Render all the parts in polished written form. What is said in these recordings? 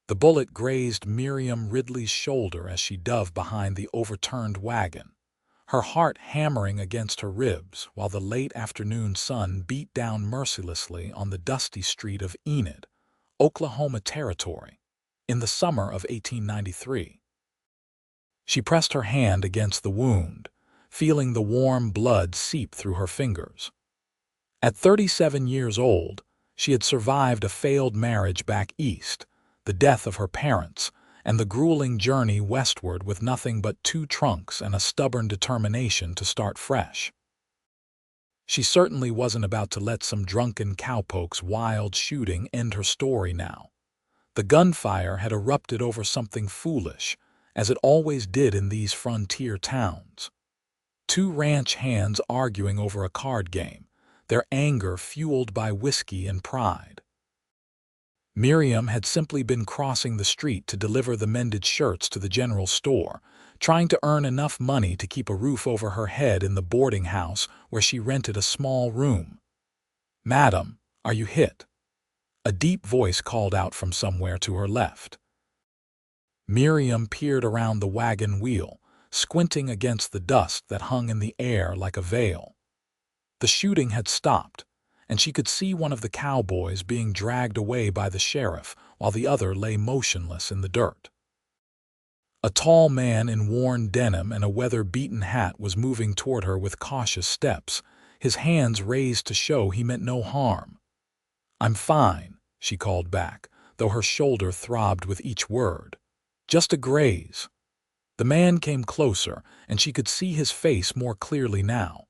The bullet grazed Miriam Ridley's shoulder as she dove behind the overturned wagon, her heart hammering against her ribs while the late afternoon sun beat down mercilessly on the dusty street of Enid, Oklahoma Territory, in the summer of 1893. She pressed her hand against the wound, feeling the warm blood seep through her fingers. At 37 years old, she had survived a failed marriage back east, the death of her parents, and the grueling journey westward with nothing but 2 trunks and a stubborn determination to start fresh. She certainly wasn't about to let some drunken cowpoke's wild shooting end her story now. The gunfire had erupted over something foolish, as it always did in these frontier towns. 2 ranch hands arguing over a card game, their anger fueled by whiskey and pride. Miriam had simply been crossing the street to deliver the mended shirts to the general store, trying to earn enough money to keep a roof over her head in the boarding house where she rented a small room. "Madam, are you hit?" A deep voice called out from somewhere to her left. Miriam peered around the wagon wheel, squinting against the dust that hung in the air like a veil. The shooting had stopped, and she could see one of the cowboys being dragged away by the sheriff while the other lay motionless in the dirt. A tall man in worn denim and a weather-beaten hat was moving toward her with cautious steps, his hands raised to show he meant no harm. "I'm fine," she called back, though her shoulder throbbed with each word. "Just a graze." The man came closer, and she could see his face more clearly now.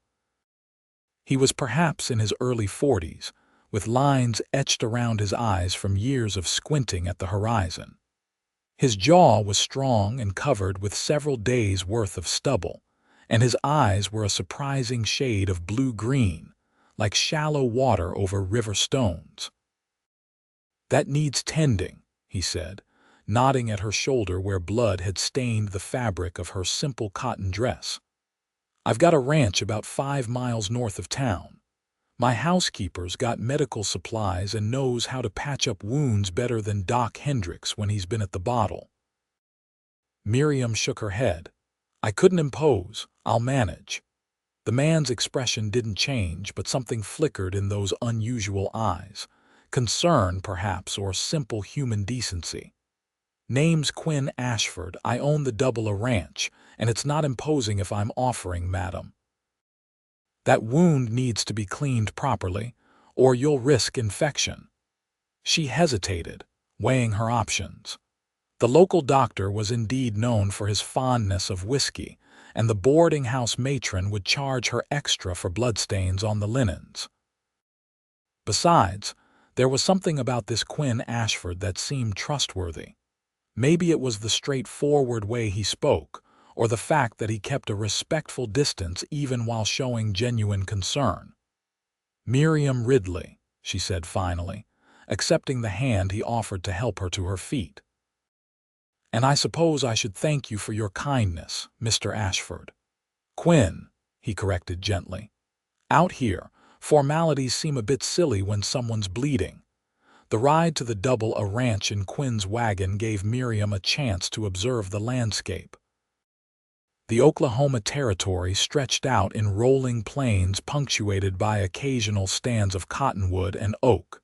He was perhaps in his early 40s, with lines etched around his eyes from years of squinting at the horizon. His jaw was strong and covered with several days' worth of stubble, and his eyes were a surprising shade of blue-green, like shallow water over river stones. "That needs tending," he said, nodding at her shoulder where blood had stained the fabric of her simple cotton dress. "I've got a ranch about 5 miles north of town. My housekeeper's got medical supplies and knows how to patch up wounds better than Doc Hendricks when he's been at the bottle." Miriam shook her head. "I couldn't impose. I'll manage." The man's expression didn't change, but something flickered in those unusual eyes. Concern, perhaps, or simple human decency. "Name's Quinn Ashford. I own the Double A Ranch, and it's not imposing if I'm offering, madam. That wound needs to be cleaned properly, or you'll risk infection." She hesitated, weighing her options. The local doctor was indeed known for his fondness of whiskey, and the boarding house matron would charge her extra for bloodstains on the linens. Besides, there was something about this Quinn Ashford that seemed trustworthy. Maybe it was the straightforward way he spoke, or the fact that he kept a respectful distance even while showing genuine concern. "Miriam Ridley," she said finally, accepting the hand he offered to help her to her feet. "And I suppose I should thank you for your kindness, Mr. Ashford." "Quinn," he corrected gently. "Out here, formalities seem a bit silly when someone's bleeding." The ride to the Double A Ranch in Quinn's wagon gave Miriam a chance to observe the landscape. The Oklahoma Territory stretched out in rolling plains punctuated by occasional stands of cottonwood and oak.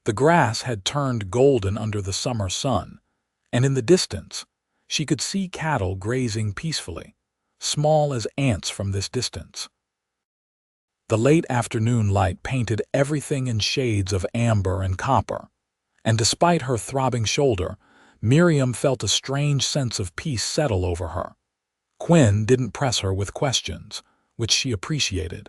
The grass had turned golden under the summer sun, and in the distance, she could see cattle grazing peacefully, small as ants from this distance. The late afternoon light painted everything in shades of amber and copper, and despite her throbbing shoulder, Miriam felt a strange sense of peace settle over her. Quinn didn't press her with questions, which she appreciated.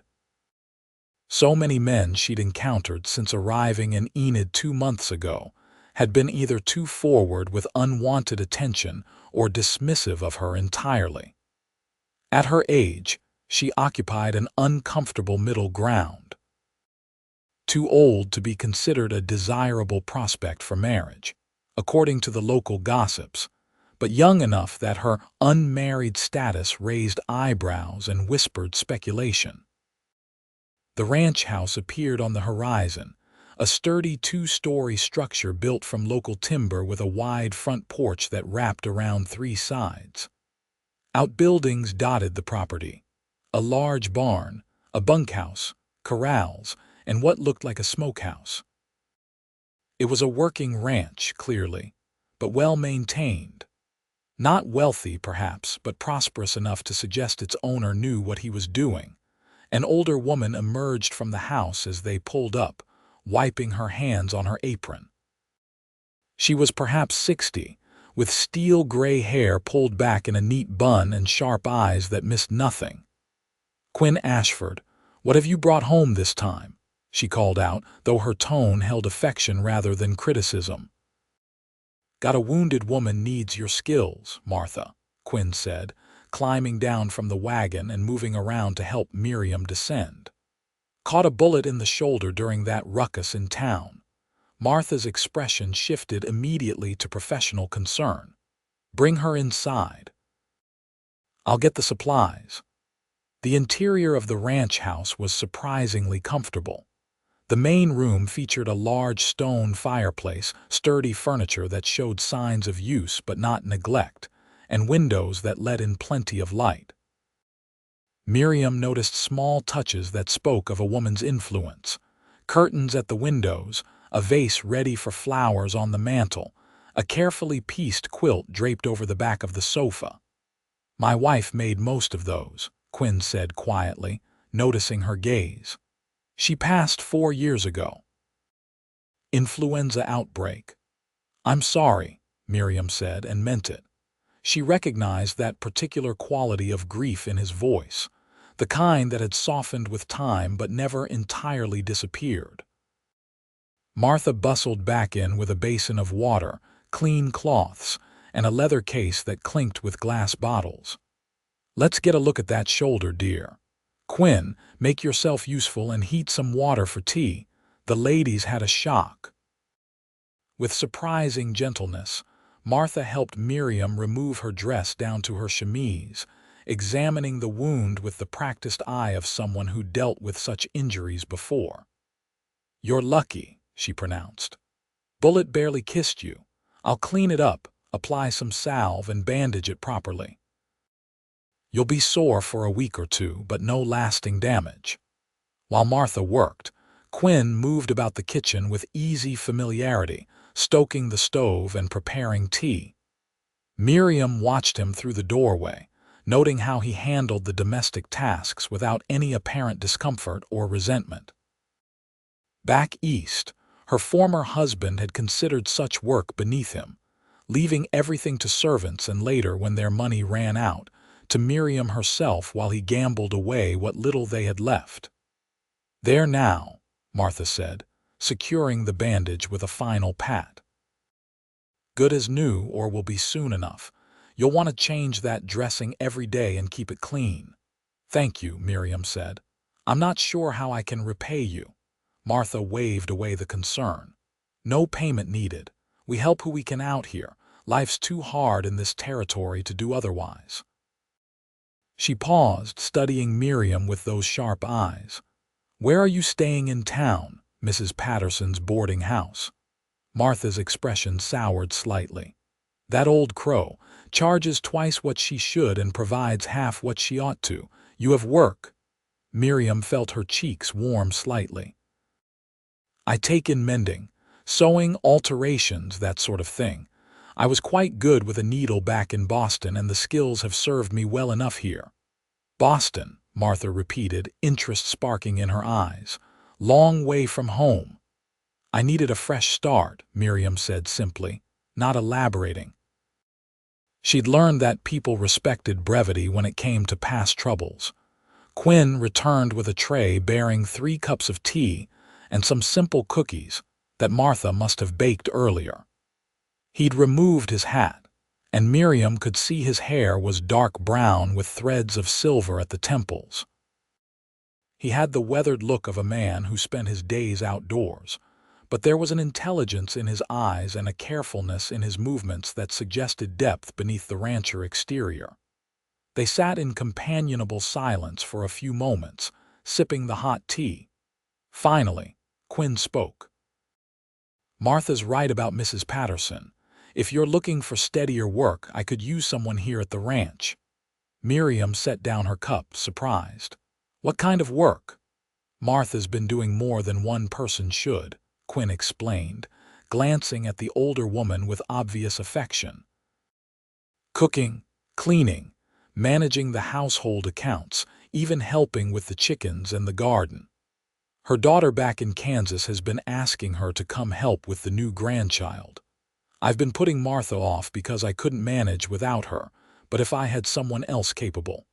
So many men she'd encountered since arriving in Enid 2 months ago had been either too forward with unwanted attention or dismissive of her entirely. At her age, she occupied an uncomfortable middle ground. Too old to be considered a desirable prospect for marriage, according to the local gossips, but young enough that her unmarried status raised eyebrows and whispered speculation. The ranch house appeared on the horizon, a sturdy two-story structure built from local timber with a wide front porch that wrapped around 3 sides. Outbuildings dotted the property: a large barn, a bunkhouse, corrals, and what looked like a smokehouse. It was a working ranch, clearly, but well-maintained. Not wealthy, perhaps, but prosperous enough to suggest its owner knew what he was doing. An older woman emerged from the house as they pulled up, wiping her hands on her apron. She was perhaps 60, with steel-gray hair pulled back in a neat bun and sharp eyes that missed nothing. "Quinn Ashford, what have you brought home this time?" she called out, though her tone held affection rather than criticism. "Got a wounded woman needs your skills, Martha," Quinn said, climbing down from the wagon and moving around to help Miriam descend. "Caught a bullet in the shoulder during that ruckus in town." Martha's expression shifted immediately to professional concern. "Bring her inside. I'll get the supplies." The interior of the ranch house was surprisingly comfortable. The main room featured a large stone fireplace, sturdy furniture that showed signs of use but not neglect, and windows that let in plenty of light. Miriam noticed small touches that spoke of a woman's influence: curtains at the windows, a vase ready for flowers on the mantel, a carefully pieced quilt draped over the back of the sofa. "My wife made most of those," Quinn said quietly, noticing her gaze. "She passed 4 years ago. Influenza outbreak." "I'm sorry," Miriam said, and meant it. She recognized that particular quality of grief in his voice, the kind that had softened with time but never entirely disappeared. Martha bustled back in with a basin of water, clean cloths, and a leather case that clinked with glass bottles. "Let's get a look at that shoulder, dear. Quinn, make yourself useful and heat some water for tea. The ladies had a shock." With surprising gentleness, Martha helped Miriam remove her dress down to her chemise, examining the wound with the practiced eye of someone who dealt with such injuries before. "You're lucky," she pronounced. "Bullet barely kissed you. I'll clean it up, apply some salve, and bandage it properly. You'll be sore for a week or 2, but no lasting damage." While Martha worked, Quinn moved about the kitchen with easy familiarity, stoking the stove and preparing tea. Miriam watched him through the doorway, noting how he handled the domestic tasks without any apparent discomfort or resentment. Back east, her former husband had considered such work beneath him, leaving everything to servants and later, when their money ran out, to Miriam herself while he gambled away what little they had left. "There now," Martha said, securing the bandage with a final pat. "Good as new, or will be soon enough. You'll want to change that dressing every day and keep it clean." "Thank you," Miriam said. "I'm not sure how I can repay you." Martha waved away the concern. "No payment needed. We help who we can out here. Life's too hard in this territory to do otherwise." She paused, studying Miriam with those sharp eyes. "Where are you staying in town?" "Mrs. Patterson's boarding house." Martha's expression soured slightly. "That old crow charges twice what she should and provides half what she ought to. You have work." Miriam felt her cheeks warm slightly. "I take in mending, sewing, alterations, that sort of thing. I was quite good with a needle back in Boston, and the skills have served me well enough here." "Boston," Martha repeated, interest sparking in her eyes. "Long way from home." "I needed a fresh start," Miriam said simply, not elaborating. She'd learned that people respected brevity when it came to past troubles. Quinn returned with a tray bearing 3 cups of tea and some simple cookies that Martha must have baked earlier. He'd removed his hat, and Miriam could see his hair was dark brown with threads of silver at the temples. He had the weathered look of a man who spent his days outdoors, but there was an intelligence in his eyes and a carefulness in his movements that suggested depth beneath the rancher exterior. They sat in companionable silence for a few moments, sipping the hot tea. Finally, Quinn spoke. Martha's right about Mrs. Patterson. If you're looking for steadier work, I could use someone here at the ranch." Miriam set down her cup, surprised. "What kind of work?" "Martha's been doing more than one person should," Quinn explained, glancing at the older woman with obvious affection. "Cooking, cleaning, managing the household accounts, even helping with the chickens and the garden. Her daughter back in Kansas has been asking her to come help with the new grandchild. I've been putting Martha off because I couldn't manage without her, but if I had someone else capable."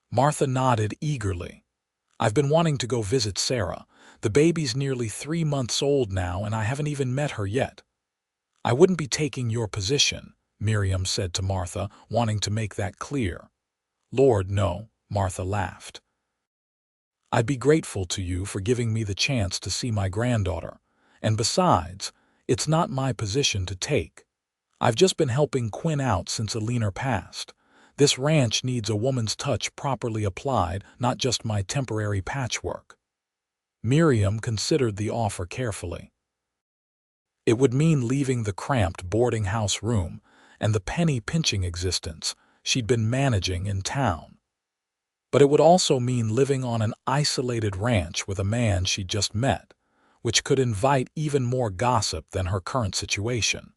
Martha nodded eagerly. "I've been wanting to go visit Sarah. The baby's nearly 3 months old now, and I haven't even met her yet." "I wouldn't be taking your position," Miriam said to Martha, wanting to make that clear. "Lord, no," Martha laughed. "I'd be grateful to you for giving me the chance to see my granddaughter. And besides, it's not my position to take. I've just been helping Quinn out since Alina passed. This ranch needs a woman's touch properly applied, not just my temporary patchwork." Miriam considered the offer carefully. It would mean leaving the cramped boarding house room and the penny-pinching existence she'd been managing in town. But it would also mean living on an isolated ranch with a man she'd just met, which could invite even more gossip than her current situation.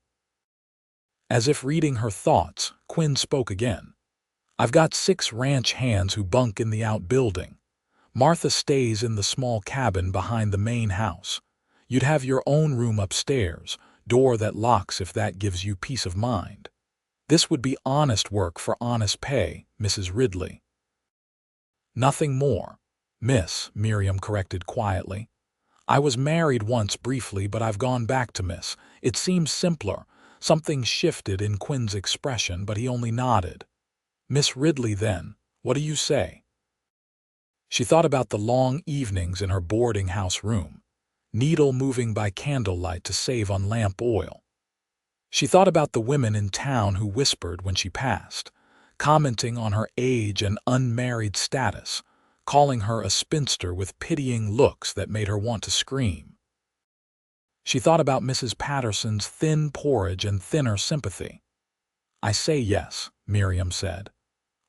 As if reading her thoughts, Quinn spoke again. "I've got 6 ranch hands who bunk in the outbuilding. Martha stays in the small cabin behind the main house. You'd have your own room upstairs, door that locks if that gives you peace of mind. This would be honest work for honest pay, Mrs. Ridley." "Nothing more, Miss," Miriam corrected quietly. "I was married once briefly, but I've gone back to Miss. It seems simpler." Something shifted in Quinn's expression, but he only nodded. "Miss Ridley, then, what do you say?" She thought about the long evenings in her boarding house room, needle moving by candlelight to save on lamp oil. She thought about the women in town who whispered when she passed, commenting on her age and unmarried status, calling her a spinster with pitying looks that made her want to scream. She thought about Mrs. Patterson's thin porridge and thinner sympathy. "I say yes," Miriam said.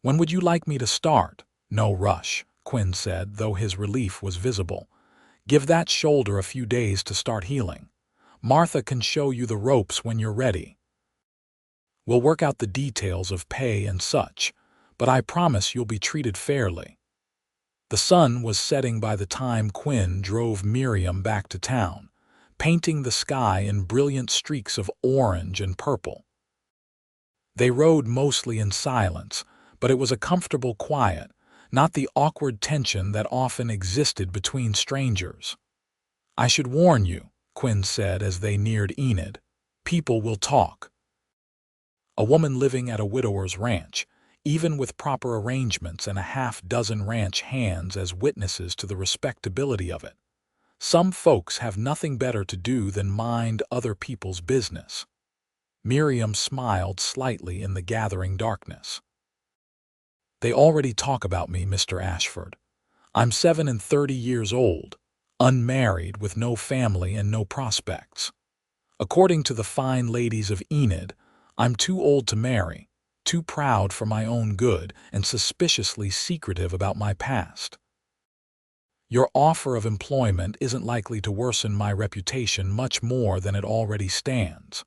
"When would you like me to start?" "No rush," Quinn said, though his relief was visible. "Give that shoulder a few days to start healing. Martha can show you the ropes when you're ready. We'll work out the details of pay and such, but I promise you'll be treated fairly." The sun was setting by the time Quinn drove Miriam back to town, painting the sky in brilliant streaks of orange and purple. They rode mostly in silence, but it was a comfortable quiet, not the awkward tension that often existed between strangers. "I should warn you," Quinn said as they neared Enid. "People will talk." A woman living at a widower's ranch, even with proper arrangements and a half-dozen ranch hands as witnesses to the respectability of it. Some folks have nothing better to do than mind other people's business. Miriam smiled slightly in the gathering darkness. "They already talk about me, Mr. Ashford. I'm 37 years old, unmarried with no family and no prospects. According to the fine ladies of Enid, I'm too old to marry, too proud for my own good, and suspiciously secretive about my past. Your offer of employment isn't likely to worsen my reputation much more than it already stands."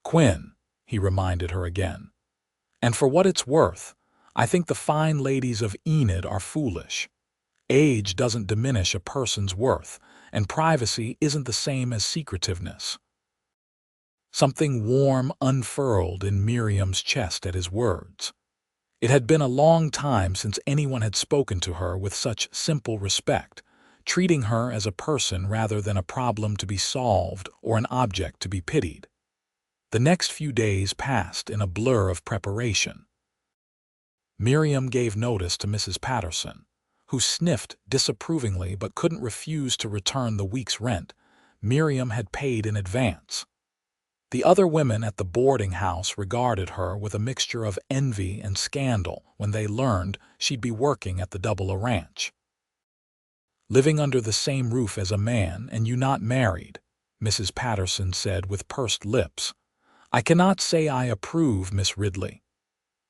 "Quinn," he reminded her again. "And for what it's worth, I think the fine ladies of Enid are foolish. Age doesn't diminish a person's worth, and privacy isn't the same as secretiveness." Something warm unfurled in Miriam's chest at his words. It had been a long time since anyone had spoken to her with such simple respect, treating her as a person rather than a problem to be solved or an object to be pitied. The next few days passed in a blur of preparation. Miriam gave notice to Mrs. Patterson, who sniffed disapprovingly but couldn't refuse to return the week's rent Miriam had paid in advance. The other women at the boarding house regarded her with a mixture of envy and scandal when they learned she'd be working at the Double Ranch. "Living under the same roof as a man and you not married," Mrs. Patterson said with pursed lips. "I cannot say I approve, Miss Ridley."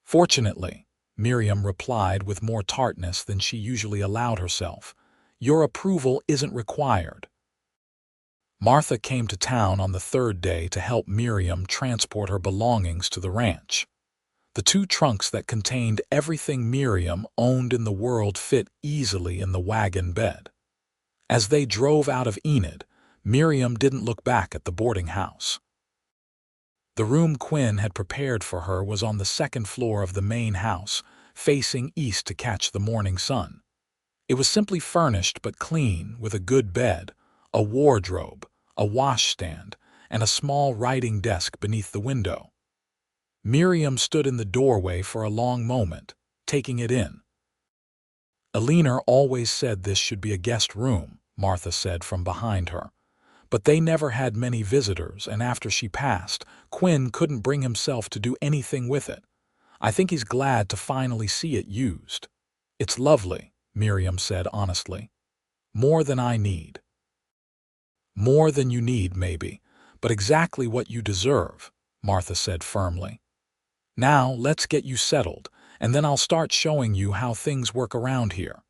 "Fortunately," Miriam replied with more tartness than she usually allowed herself, "your approval isn't required." Martha came to town on the third day to help Miriam transport her belongings to the ranch. The 2 trunks that contained everything Miriam owned in the world fit easily in the wagon bed. As they drove out of Enid, Miriam didn't look back at the boarding house. The room Quinn had prepared for her was on the 2nd floor of the main house, facing east to catch the morning sun. It was simply furnished but clean, with a good bed, a wardrobe, a washstand, and a small writing desk beneath the window. Miriam stood in the doorway for a long moment, taking it in. "Eleanor always said this should be a guest room," Martha said from behind her. "But they never had many visitors, and after she passed, Quinn couldn't bring himself to do anything with it. I think he's glad to finally see it used." "It's lovely," Miriam said honestly. "More than I need." "More than you need, maybe, but exactly what you deserve," Martha said firmly. "Now let's get you settled, and then I'll start showing you how things work around here."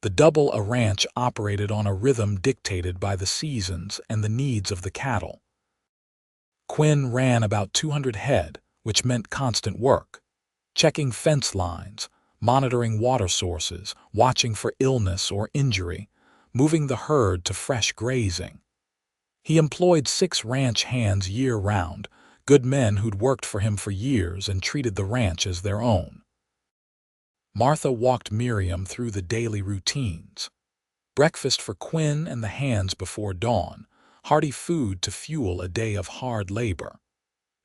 The double-A ranch operated on a rhythm dictated by the seasons and the needs of the cattle. Quinn ran about 200 head, which meant constant work, checking fence lines, monitoring water sources, watching for illness or injury, moving the herd to fresh grazing. He employed 6 ranch hands year-round, good men who'd worked for him for years and treated the ranch as their own. Martha walked Miriam through the daily routines. Breakfast for Quinn and the hands before dawn, hearty food to fuel a day of hard labor.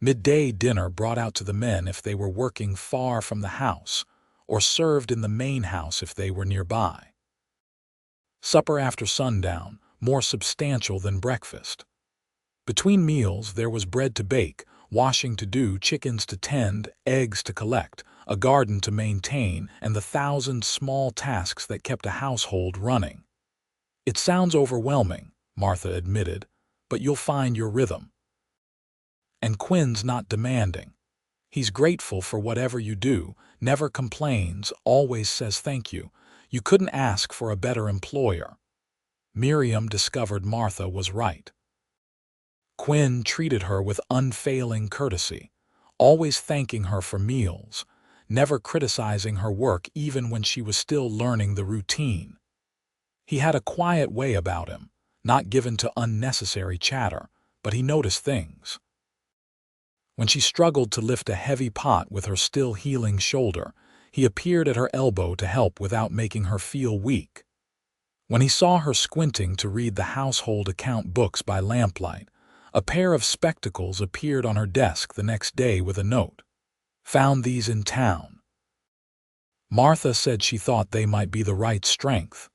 Midday dinner brought out to the men if they were working far from the house, or served in the main house if they were nearby. Supper after sundown, more substantial than breakfast. Between meals there was bread to bake, washing to do, chickens to tend, eggs to collect, a garden to maintain, and the 1,000 small tasks that kept a household running. "It sounds overwhelming," Martha admitted, "but you'll find your rhythm." And Quinn's not demanding. He's grateful for whatever you do, never complains, always says thank you. You couldn't ask for a better employer. Miriam discovered Martha was right. Quinn treated her with unfailing courtesy, always thanking her for meals, never criticizing her work even when she was still learning the routine. He had a quiet way about him, not given to unnecessary chatter, but he noticed things. When she struggled to lift a heavy pot with her still healing shoulder, he appeared at her elbow to help without making her feel weak. When he saw her squinting to read the household account books by lamplight, a pair of spectacles appeared on her desk the next day with a note. "Found these in town." Martha said she thought they might be the right strength.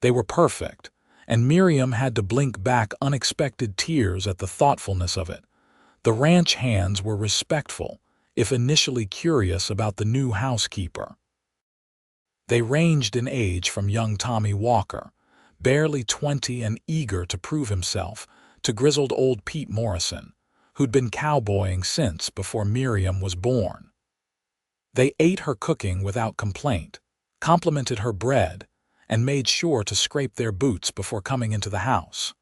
They were perfect, and Miriam had to blink back unexpected tears at the thoughtfulness of it. The ranch hands were respectful, if initially curious about the new housekeeper. They ranged in age from young Tommy Walker, barely 20 and eager to prove himself, to grizzled old Pete Morrison, who'd been cowboying since before Miriam was born. They ate her cooking without complaint, complimented her bread, and made sure to scrape their boots before coming into the house.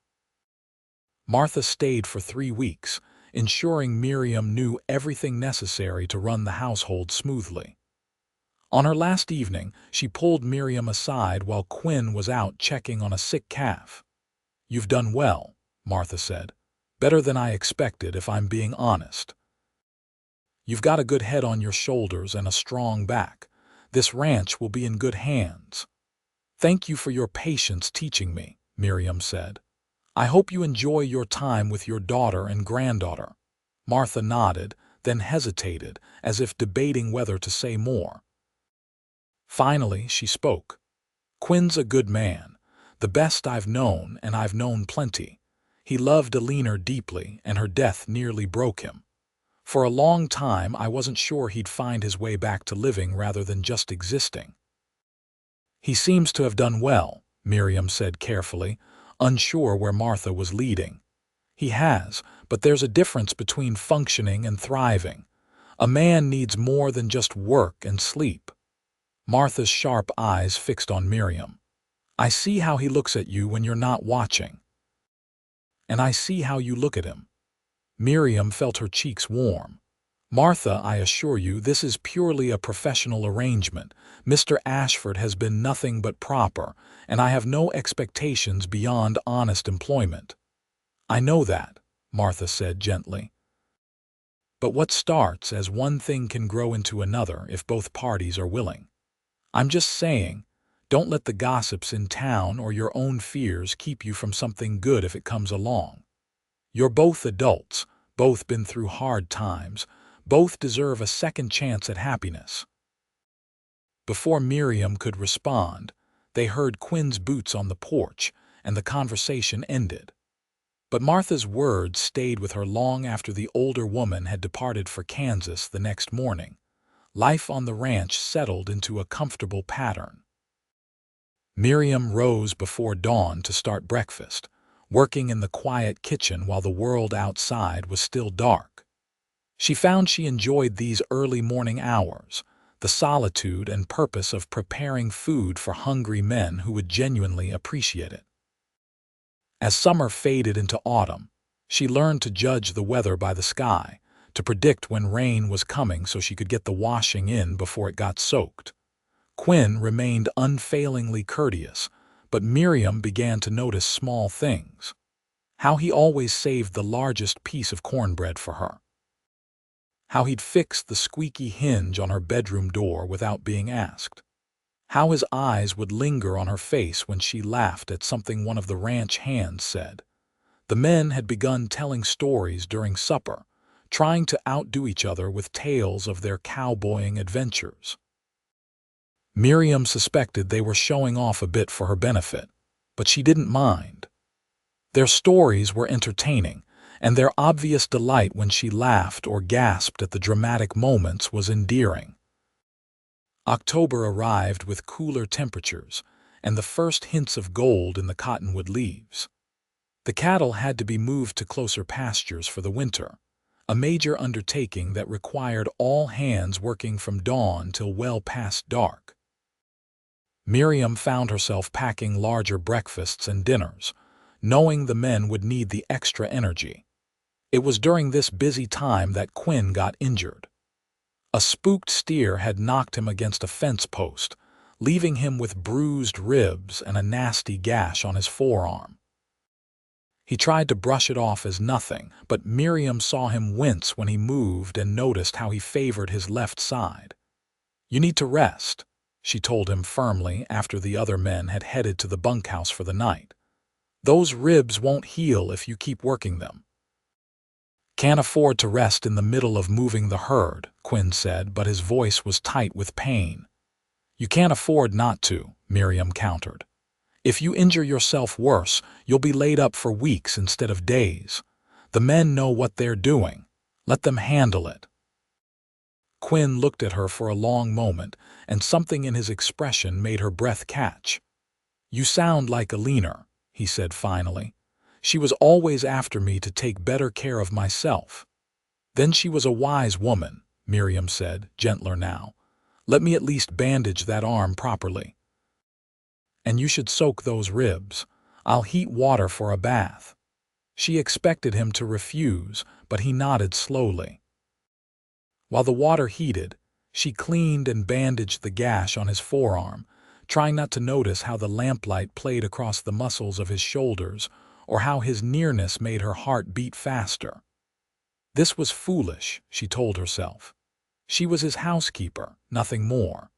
Martha stayed for 3 weeks, ensuring Miriam knew everything necessary to run the household smoothly. On her last evening, she pulled Miriam aside while Quinn was out checking on a sick calf. "You've done well," Martha said. "Better than I expected, if I'm being honest. You've got a good head on your shoulders and a strong back. This ranch will be in good hands." "Thank you for your patience teaching me," Miriam said. "I hope you enjoy your time with your daughter and granddaughter." Martha nodded, then hesitated, as if debating whether to say more. Finally, she spoke. "Quinn's a good man, the best I've known, and I've known plenty. He loved Eleanor deeply, and her death nearly broke him. For a long time, I wasn't sure he'd find his way back to living rather than just existing." "He seems to have done well," Miriam said carefully, unsure where Martha was leading. He has, but there's a difference between functioning and thriving. A man needs more than just work and sleep. Martha's sharp eyes fixed on Miriam. I see how he looks at you when you're not watching. And I see how you look at him. Miriam felt her cheeks warm. Martha, I assure you, this is purely a professional arrangement. Mr. Ashford has been nothing but proper, and I have no expectations beyond honest employment. I know that, Martha said gently. But what starts as one thing can grow into another if both parties are willing. I'm just saying, don't let the gossips in town or your own fears keep you from something good if it comes along. You're both adults, both been through hard times, both deserve a second chance at happiness. Before Miriam could respond, they heard Quinn's boots on the porch, and the conversation ended. But Martha's words stayed with her long after the older woman had departed for Kansas the next morning. Life on the ranch settled into a comfortable pattern. Miriam rose before dawn to start breakfast, working in the quiet kitchen while the world outside was still dark. She found she enjoyed these early morning hours, the solitude and purpose of preparing food for hungry men who would genuinely appreciate it. As summer faded into autumn, she learned to judge the weather by the sky, to predict when rain was coming so she could get the washing in before it got soaked. Quinn remained unfailingly courteous, but Miriam began to notice small things. How he always saved the largest piece of cornbread for her. How he'd fixed the squeaky hinge on her bedroom door without being asked. How his eyes would linger on her face when she laughed at something one of the ranch hands said. The men had begun telling stories during supper, trying to outdo each other with tales of their cowboying adventures. Miriam suspected they were showing off a bit for her benefit, but she didn't mind. Their stories were entertaining, and their obvious delight when she laughed or gasped at the dramatic moments was endearing. October arrived with cooler temperatures and the first hints of gold in the cottonwood leaves. The cattle had to be moved to closer pastures for the winter, a major undertaking that required all hands working from dawn till well past dark. Miriam found herself packing larger breakfasts and dinners, knowing the men would need the extra energy. It was during this busy time that Quinn got injured. A spooked steer had knocked him against a fence post, leaving him with bruised ribs and a nasty gash on his forearm. He tried to brush it off as nothing, but Miriam saw him wince when he moved and noticed how he favored his left side. "You need to rest," she told him firmly after the other men had headed to the bunkhouse for the night. "Those ribs won't heal if you keep working them." "Can't afford to rest in the middle of moving the herd," Quinn said, but his voice was tight with pain. "You can't afford not to," Miriam countered. "If you injure yourself worse, you'll be laid up for weeks instead of days. The men know what they're doing. Let them handle it." Quinn looked at her for a long moment, and something in his expression made her breath catch. "You sound like a leaner," he said finally. "She was always after me to take better care of myself." "Then she was a wise woman," Miriam said, gentler now. "Let me at least bandage that arm properly. And you should soak those ribs. I'll heat water for a bath." She expected him to refuse, but he nodded slowly. While the water heated, she cleaned and bandaged the gash on his forearm, trying not to notice how the lamplight played across the muscles of his shoulders or how his nearness made her heart beat faster. This was foolish, she told herself. She was his housekeeper, nothing more.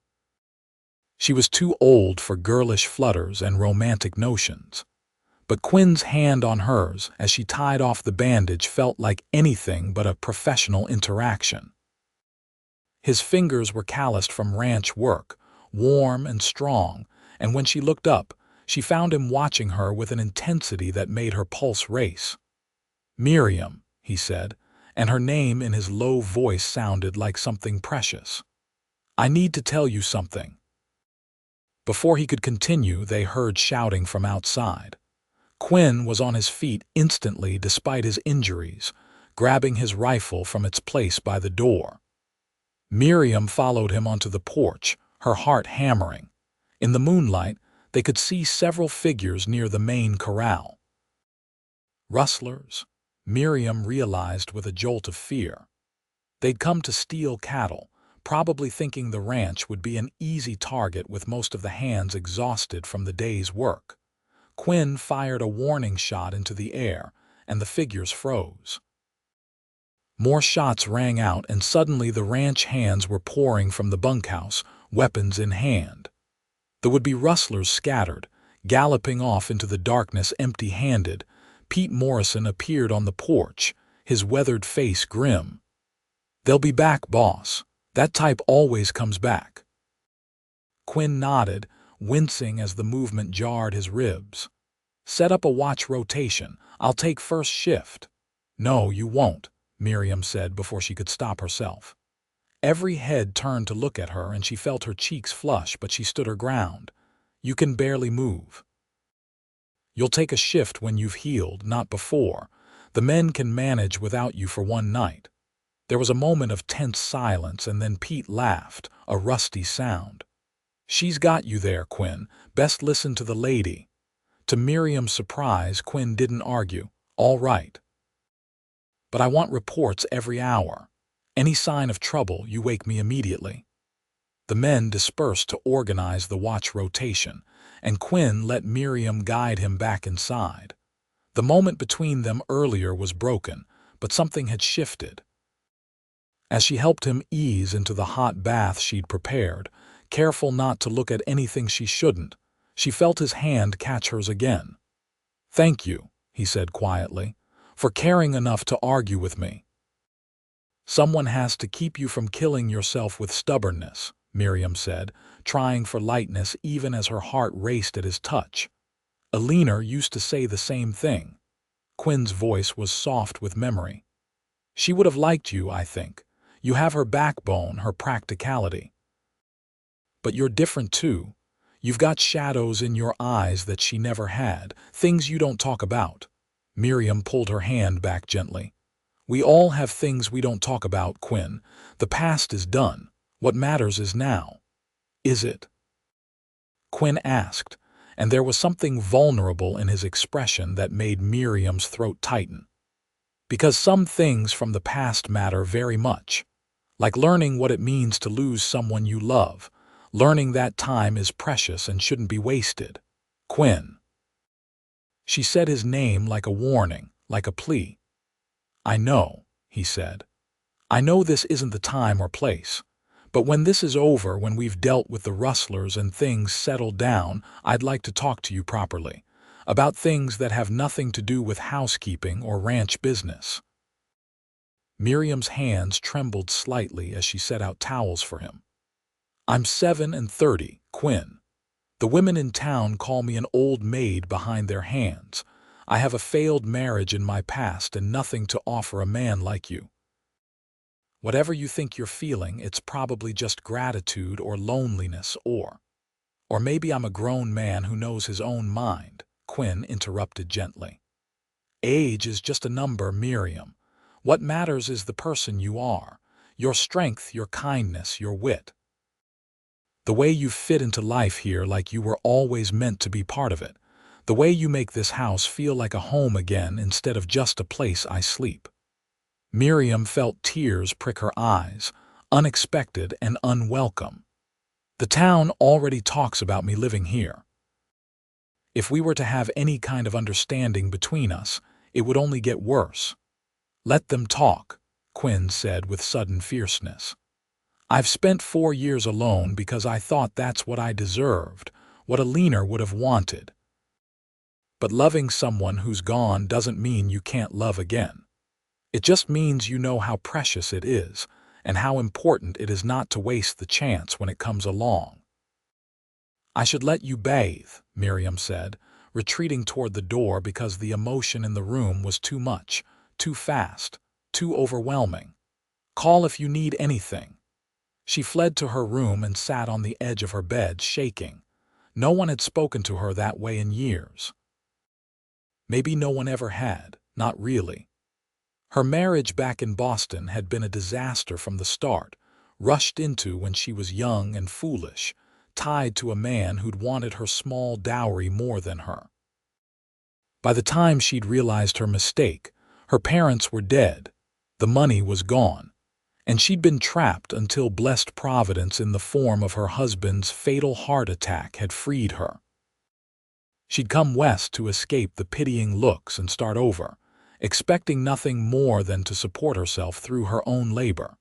She was too old for girlish flutters and romantic notions. But Quinn's hand on hers as she tied off the bandage felt like anything but a professional interaction. His fingers were calloused from ranch work, warm and strong, and when she looked up, she found him watching her with an intensity that made her pulse race. "Miriam," he said, and her name in his low voice sounded like something precious. "I need to tell you something." Before he could continue, they heard shouting from outside. Quinn was on his feet instantly despite his injuries, grabbing his rifle from its place by the door. Miriam followed him onto the porch, her heart hammering. In the moonlight, they could see several figures near the main corral. Rustlers, Miriam realized with a jolt of fear. They'd come to steal cattle, probably thinking the ranch would be an easy target with most of the hands exhausted from the day's work. Quinn fired a warning shot into the air, and the figures froze. More shots rang out, and suddenly the ranch hands were pouring from the bunkhouse, weapons in hand. The would-be rustlers scattered, galloping off into the darkness empty-handed. Pete Morrison appeared on the porch, his weathered face grim. "They'll be back, boss. That type always comes back." Quinn nodded, wincing as the movement jarred his ribs. "Set up a watch rotation. I'll take first shift." "No, you won't," Miriam said before she could stop herself. Every head turned to look at her, and she felt her cheeks flush, but she stood her ground. "You can barely move. You'll take a shift when you've healed, not before. The men can manage without you for one night." There was a moment of tense silence, and then Pete laughed, a rusty sound. "She's got you there, Quinn. Best listen to the lady." To Miriam's surprise, Quinn didn't argue. "All right. But I want reports every hour. Any sign of trouble, you wake me immediately." The men dispersed to organize the watch rotation, and Quinn let Miriam guide him back inside. The moment between them earlier was broken, but something had shifted. As she helped him ease into the hot bath she'd prepared, careful not to look at anything she shouldn't, she felt his hand catch hers again. "Thank you," he said quietly, "for caring enough to argue with me." "Someone has to keep you from killing yourself with stubbornness," Miriam said, trying for lightness even as her heart raced at his touch. "Alina used to say the same thing." Quinn's voice was soft with memory. "She would have liked you, I think. You have her backbone, her practicality. But you're different too. You've got shadows in your eyes that she never had, things you don't talk about." Miriam pulled her hand back gently. "We all have things we don't talk about, Quinn. The past is done. What matters is now." "Is it?" Quinn asked, and there was something vulnerable in his expression that made Miriam's throat tighten. "Because some things from the past matter very much. Like learning what it means to lose someone you love, learning that time is precious and shouldn't be wasted. Quinn." She said his name like a warning, like a plea. "I know," he said. "I know this isn't the time or place. But when this is over, when we've dealt with the rustlers and things settle down, I'd like to talk to you properly. About things that have nothing to do with housekeeping or ranch business." Miriam's hands trembled slightly as she set out towels for him. "I'm 37, Quinn. The women in town call me an old maid behind their hands. I have a failed marriage in my past and nothing to offer a man like you. Whatever you think you're feeling, it's probably just gratitude or loneliness or maybe I'm a grown man who knows his own mind," Quinn interrupted gently. "Age is just a number, Miriam. What matters is the person you are, your strength, your kindness, your wit. The way you fit into life here like you were always meant to be part of it. The way you make this house feel like a home again instead of just a place I sleep." Miriam felt tears prick her eyes, unexpected and unwelcome. "The town already talks about me living here. If we were to have any kind of understanding between us, it would only get worse." "Let them talk," Quinn said with sudden fierceness. "I've spent 4 years alone because I thought that's what I deserved, what Alina would have wanted. But loving someone who's gone doesn't mean you can't love again. It just means you know how precious it is, and how important it is not to waste the chance when it comes along." "I should let you bathe," Miriam said, retreating toward the door because the emotion in the room was too much, too fast, too overwhelming. "Call if you need anything." She fled to her room and sat on the edge of her bed, shaking. No one had spoken to her that way in years. Maybe no one ever had, not really. Her marriage back in Boston had been a disaster from the start, rushed into when she was young and foolish, tied to a man who'd wanted her small dowry more than her. By the time she'd realized her mistake, her parents were dead, the money was gone, and she'd been trapped until blessed providence in the form of her husband's fatal heart attack had freed her. She'd come west to escape the pitying looks and start over, expecting nothing more than to support herself through her own labor.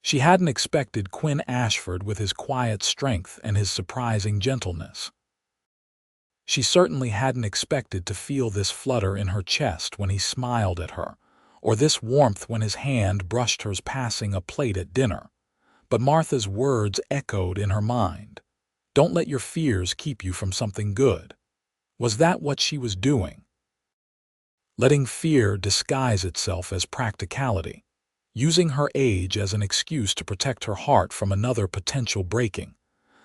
She hadn't expected Quinn Ashford with his quiet strength and his surprising gentleness. She certainly hadn't expected to feel this flutter in her chest when he smiled at her, or this warmth when his hand brushed hers passing a plate at dinner. But Martha's words echoed in her mind. Don't let your fears keep you from something good. Was that what she was doing? Letting fear disguise itself as practicality, using her age as an excuse to protect her heart from another potential breaking.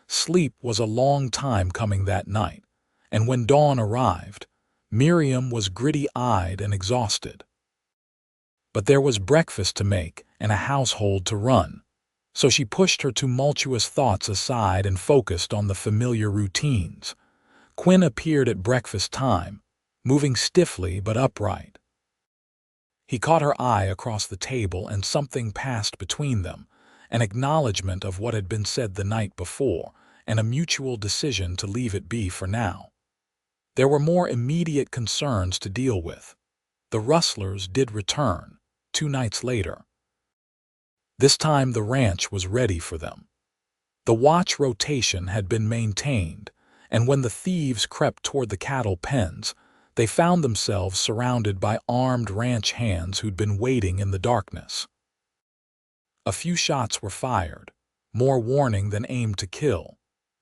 Sleep was a long time coming that night, and when dawn arrived, Miriam was gritty-eyed and exhausted. But there was breakfast to make and a household to run, so she pushed her tumultuous thoughts aside and focused on the familiar routines. Quinn appeared at breakfast time, moving stiffly but upright. He caught her eye across the table and something passed between them, an acknowledgement of what had been said the night before, and a mutual decision to leave it be for now. There were more immediate concerns to deal with. The rustlers did return, 2 nights later. This time the ranch was ready for them. The watch rotation had been maintained, and when the thieves crept toward the cattle pens, they found themselves surrounded by armed ranch hands who'd been waiting in the darkness. A few shots were fired, more warning than aimed to kill,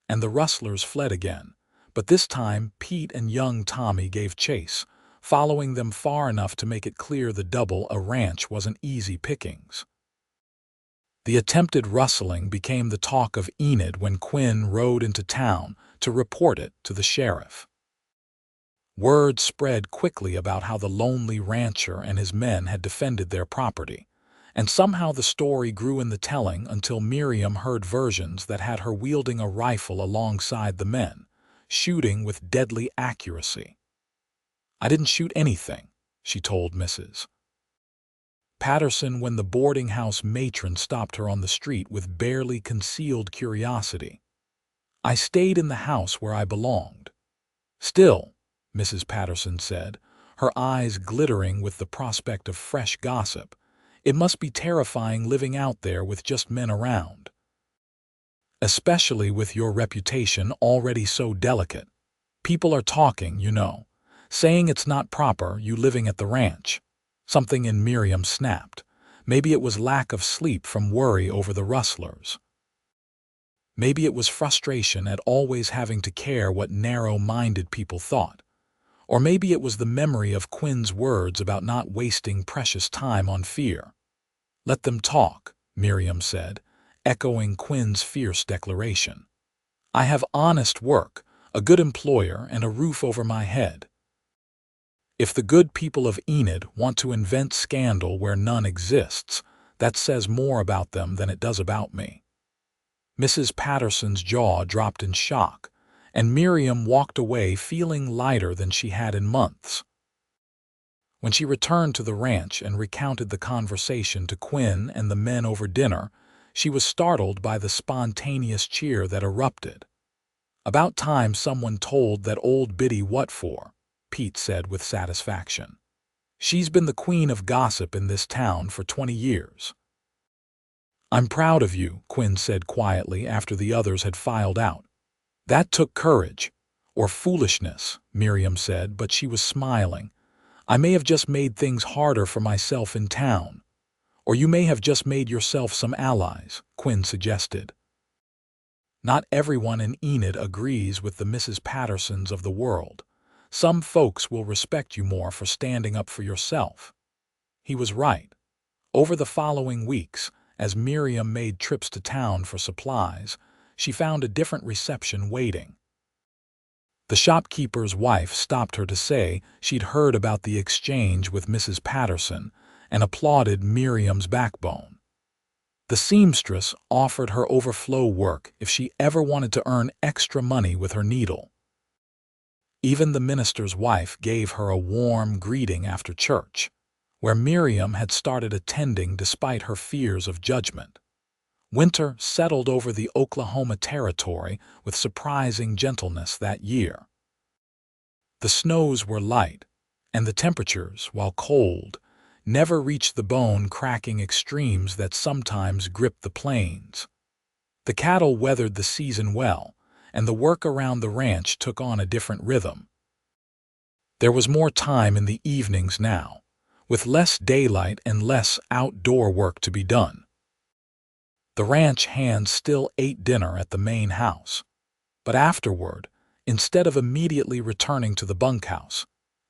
and the rustlers fled again, but this time Pete and young Tommy gave chase, following them far enough to make it clear the double a ranch wasn't easy pickings. The attempted rustling became the talk of Enid when Quinn rode into town to report it to the sheriff. Word spread quickly about how the lonely rancher and his men had defended their property, and somehow the story grew in the telling until Miriam heard versions that had her wielding a rifle alongside the men, shooting with deadly accuracy. "I didn't shoot anything," she told Mrs. Patterson when the boarding house matron stopped her on the street with barely concealed curiosity. "I stayed in the house where I belonged." "Still," Mrs. Patterson said, her eyes glittering with the prospect of fresh gossip, "it must be terrifying living out there with just men around. Especially with your reputation already so delicate. People are talking, you know, saying it's not proper you living at the ranch." Something in Miriam snapped. Maybe it was lack of sleep from worry over the rustlers. Maybe it was frustration at always having to care what narrow-minded people thought. Or maybe it was the memory of Quinn's words about not wasting precious time on fear. "Let them talk," Miriam said, echoing Quinn's fierce declaration. "I have honest work, a good employer, and a roof over my head. If the good people of Enid want to invent scandal where none exists, that says more about them than it does about me." Mrs. Patterson's jaw dropped in shock, and Miriam walked away feeling lighter than she had in months. When she returned to the ranch and recounted the conversation to Quinn and the men over dinner, she was startled by the spontaneous cheer that erupted. "About time someone told that old biddy what for," Pete said with satisfaction. "She's been the queen of gossip in this town for 20 years. "I'm proud of you," Quinn said quietly after the others had filed out. "That took courage, or foolishness," Miriam said, but she was smiling. "I may have just made things harder for myself in town. Or you may have just made yourself some allies," Quinn suggested. "Not everyone in Enid agrees with the Mrs. Pattersons of the world. Some folks will respect you more for standing up for yourself." He was right. Over the following weeks, as Miriam made trips to town for supplies, she found a different reception waiting. The shopkeeper's wife stopped her to say she'd heard about the exchange with Mrs. Patterson and applauded Miriam's backbone. The seamstress offered her overflow work if she ever wanted to earn extra money with her needle. Even the minister's wife gave her a warm greeting after church, where Miriam had started attending despite her fears of judgment. Winter settled over the Oklahoma Territory with surprising gentleness that year. The snows were light, and the temperatures, while cold, never reached the bone-cracking extremes that sometimes gripped the plains. The cattle weathered the season well, and the work around the ranch took on a different rhythm. There was more time in the evenings now, with less daylight and less outdoor work to be done. The ranch hands still ate dinner at the main house, but afterward, instead of immediately returning to the bunkhouse,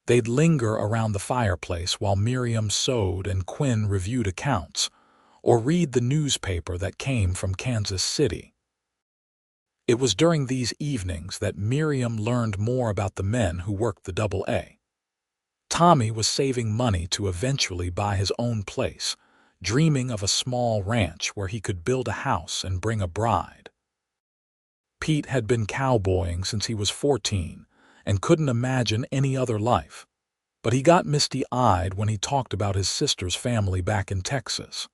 they'd linger around the fireplace while Miriam sewed and Quinn reviewed accounts, or read the newspaper that came from Kansas City. It was during these evenings that Miriam learned more about the men who worked the AA. Tommy was saving money to eventually buy his own place, dreaming of a small ranch where he could build a house and bring a bride. Pete had been cowboying since he was 14 and couldn't imagine any other life, but he got misty-eyed when he talked about his sister's family back in Texas.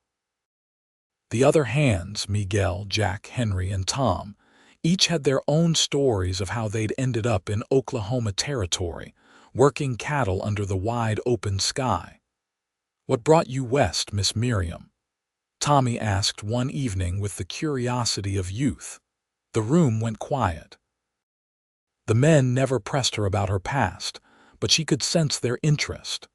The other hands, Miguel, Jack, Henry, and Tom, each had their own stories of how they'd ended up in Oklahoma Territory, working cattle under the wide open sky. "What brought you west, Miss Miriam?" Tommy asked one evening with the curiosity of youth. The room went quiet. The men never pressed her about her past, but she could sense their interest.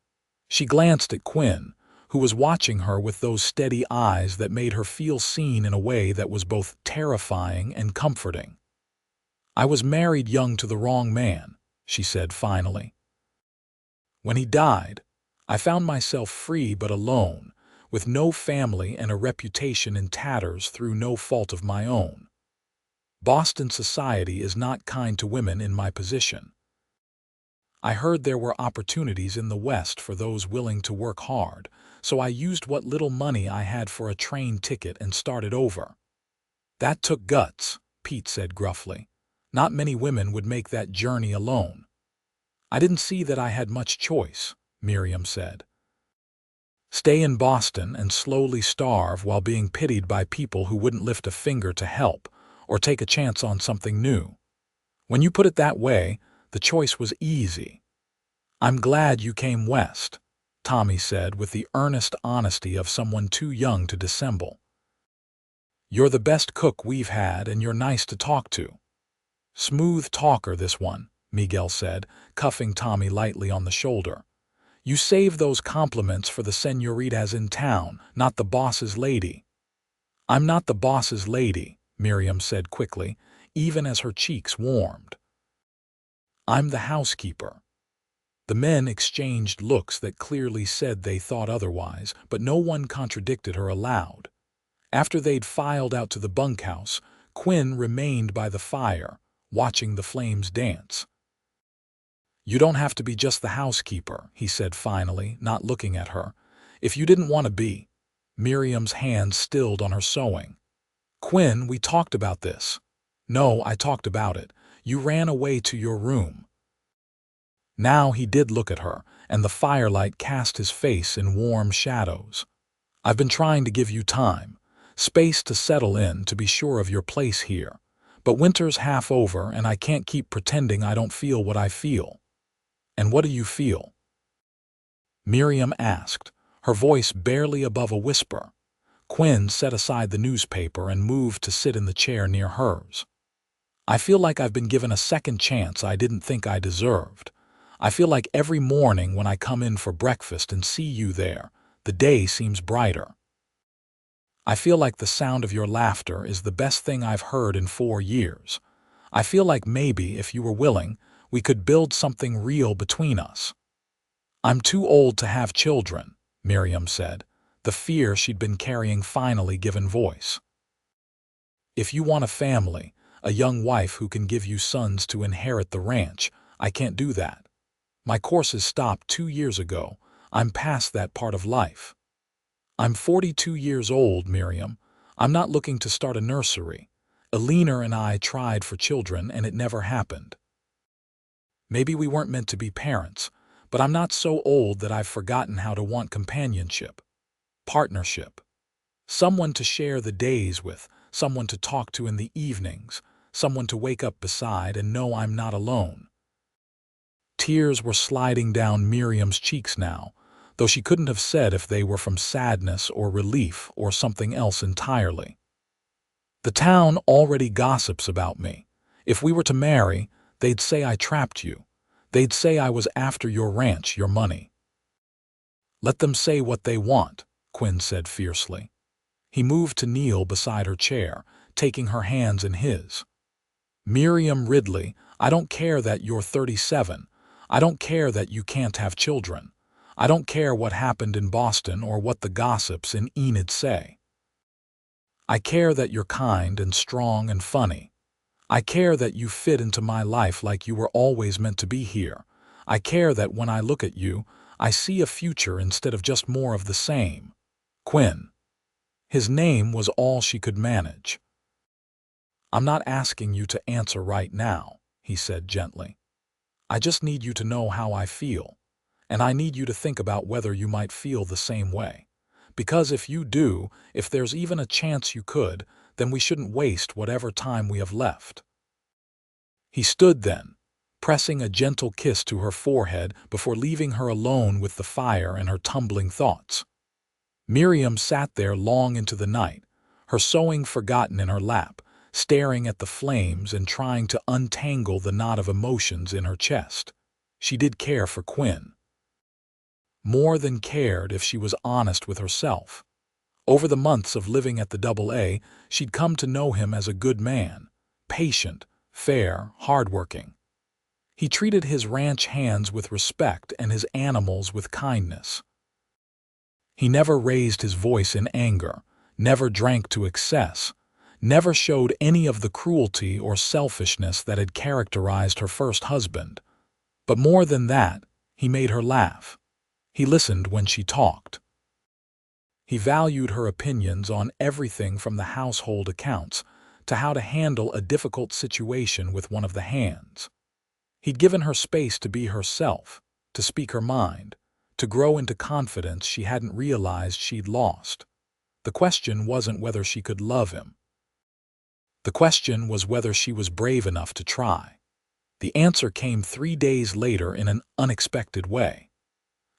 She glanced at Quinn, who was watching her with those steady eyes that made her feel seen in a way that was both terrifying and comforting. "I was married young to the wrong man," she said finally. "When he died, I found myself free but alone, with no family and a reputation in tatters through no fault of my own. Boston society is not kind to women in my position. I heard there were opportunities in the West for those willing to work hard, so I used what little money I had for a train ticket and started over." "That took guts," Pete said gruffly. "Not many women would make that journey alone." "I didn't see that I had much choice," Miriam said. "Stay in Boston and slowly starve while being pitied by people who wouldn't lift a finger to help or take a chance on something new. When you put it that way, the choice was easy." "I'm glad you came west," Tommy said with the earnest honesty of someone too young to dissemble. "You're the best cook we've had and you're nice to talk to." "Smooth talker, this one," Miguel said, cuffing Tommy lightly on the shoulder. "You save those compliments for the senoritas in town, not the boss's lady." "I'm not the boss's lady," Miriam said quickly, even as her cheeks warmed. "I'm the housekeeper." The men exchanged looks that clearly said they thought otherwise, but no one contradicted her aloud. After they'd filed out to the bunkhouse, Quinn remained by the fire, watching the flames dance. "You don't have to be just the housekeeper," he said finally, not looking at her. "If you didn't want to be." Miriam's hand stilled on her sewing. "Quinn, we talked about this." "No, I talked about it. You ran away to your room." Now he did look at her, and the firelight cast his face in warm shadows. "I've been trying to give you time, space to settle in, to be sure of your place here. But winter's half over and I can't keep pretending I don't feel what I feel." "And what do you feel?" Miriam asked, her voice barely above a whisper. Quinn set aside the newspaper and moved to sit in the chair near hers. "I feel like I've been given a second chance I didn't think I deserved. I feel like every morning when I come in for breakfast and see you there, the day seems brighter. I feel like the sound of your laughter is the best thing I've heard in 4 years. I feel like maybe, if you were willing, we could build something real between us." "I'm too old to have children," Miriam said, the fear she'd been carrying finally given voice. "If you want a family, a young wife who can give you sons to inherit the ranch. I can't do that. My courses stopped 2 years ago. I'm past that part of life. I'm 42 years old, Miriam. I'm not looking to start a nursery. Alina and I tried for children and it never happened. Maybe we weren't meant to be parents, but I'm not so old that I've forgotten how to want companionship, partnership, someone to share the days with, someone to talk to in the evenings, someone to wake up beside and know I'm not alone. Tears were sliding down Miriam's cheeks now, though she couldn't have said if they were from sadness or relief or something else entirely. The town already gossips about me. If we were to marry, they'd say I trapped you. They'd say I was after your ranch, your money. Let them say what they want, Quinn said fiercely. He moved to kneel beside her chair, taking her hands in his. Miriam Ridley, I don't care that you're 37. I don't care that you can't have children. I don't care what happened in Boston or what the gossips in Enid say. I care that you're kind and strong and funny. I care that you fit into my life like you were always meant to be here. I care that when I look at you, I see a future instead of just more of the same. Quinn. His name was all she could manage. I'm not asking you to answer right now, he said gently. I just need you to know how I feel, and I need you to think about whether you might feel the same way. Because if you do, if there's even a chance you could, then we shouldn't waste whatever time we have left. He stood then, pressing a gentle kiss to her forehead before leaving her alone with the fire and her tumbling thoughts. Miriam sat there long into the night, her sewing forgotten in her lap, staring at the flames and trying to untangle the knot of emotions in her chest. She did care for Quinn. More than cared if she was honest with herself. Over the months of living at the AA, she'd come to know him as a good man, patient, fair, hardworking. He treated his ranch hands with respect and his animals with kindness. He never raised his voice in anger, never drank to excess, never showed any of the cruelty or selfishness that had characterized her first husband. But more than that, he made her laugh. He listened when she talked. He valued her opinions on everything from the household accounts to how to handle a difficult situation with one of the hands. He'd given her space to be herself, to speak her mind, to grow into confidence she hadn't realized she'd lost. The question wasn't whether she could love him. The question was whether she was brave enough to try. The answer came 3 days later in an unexpected way.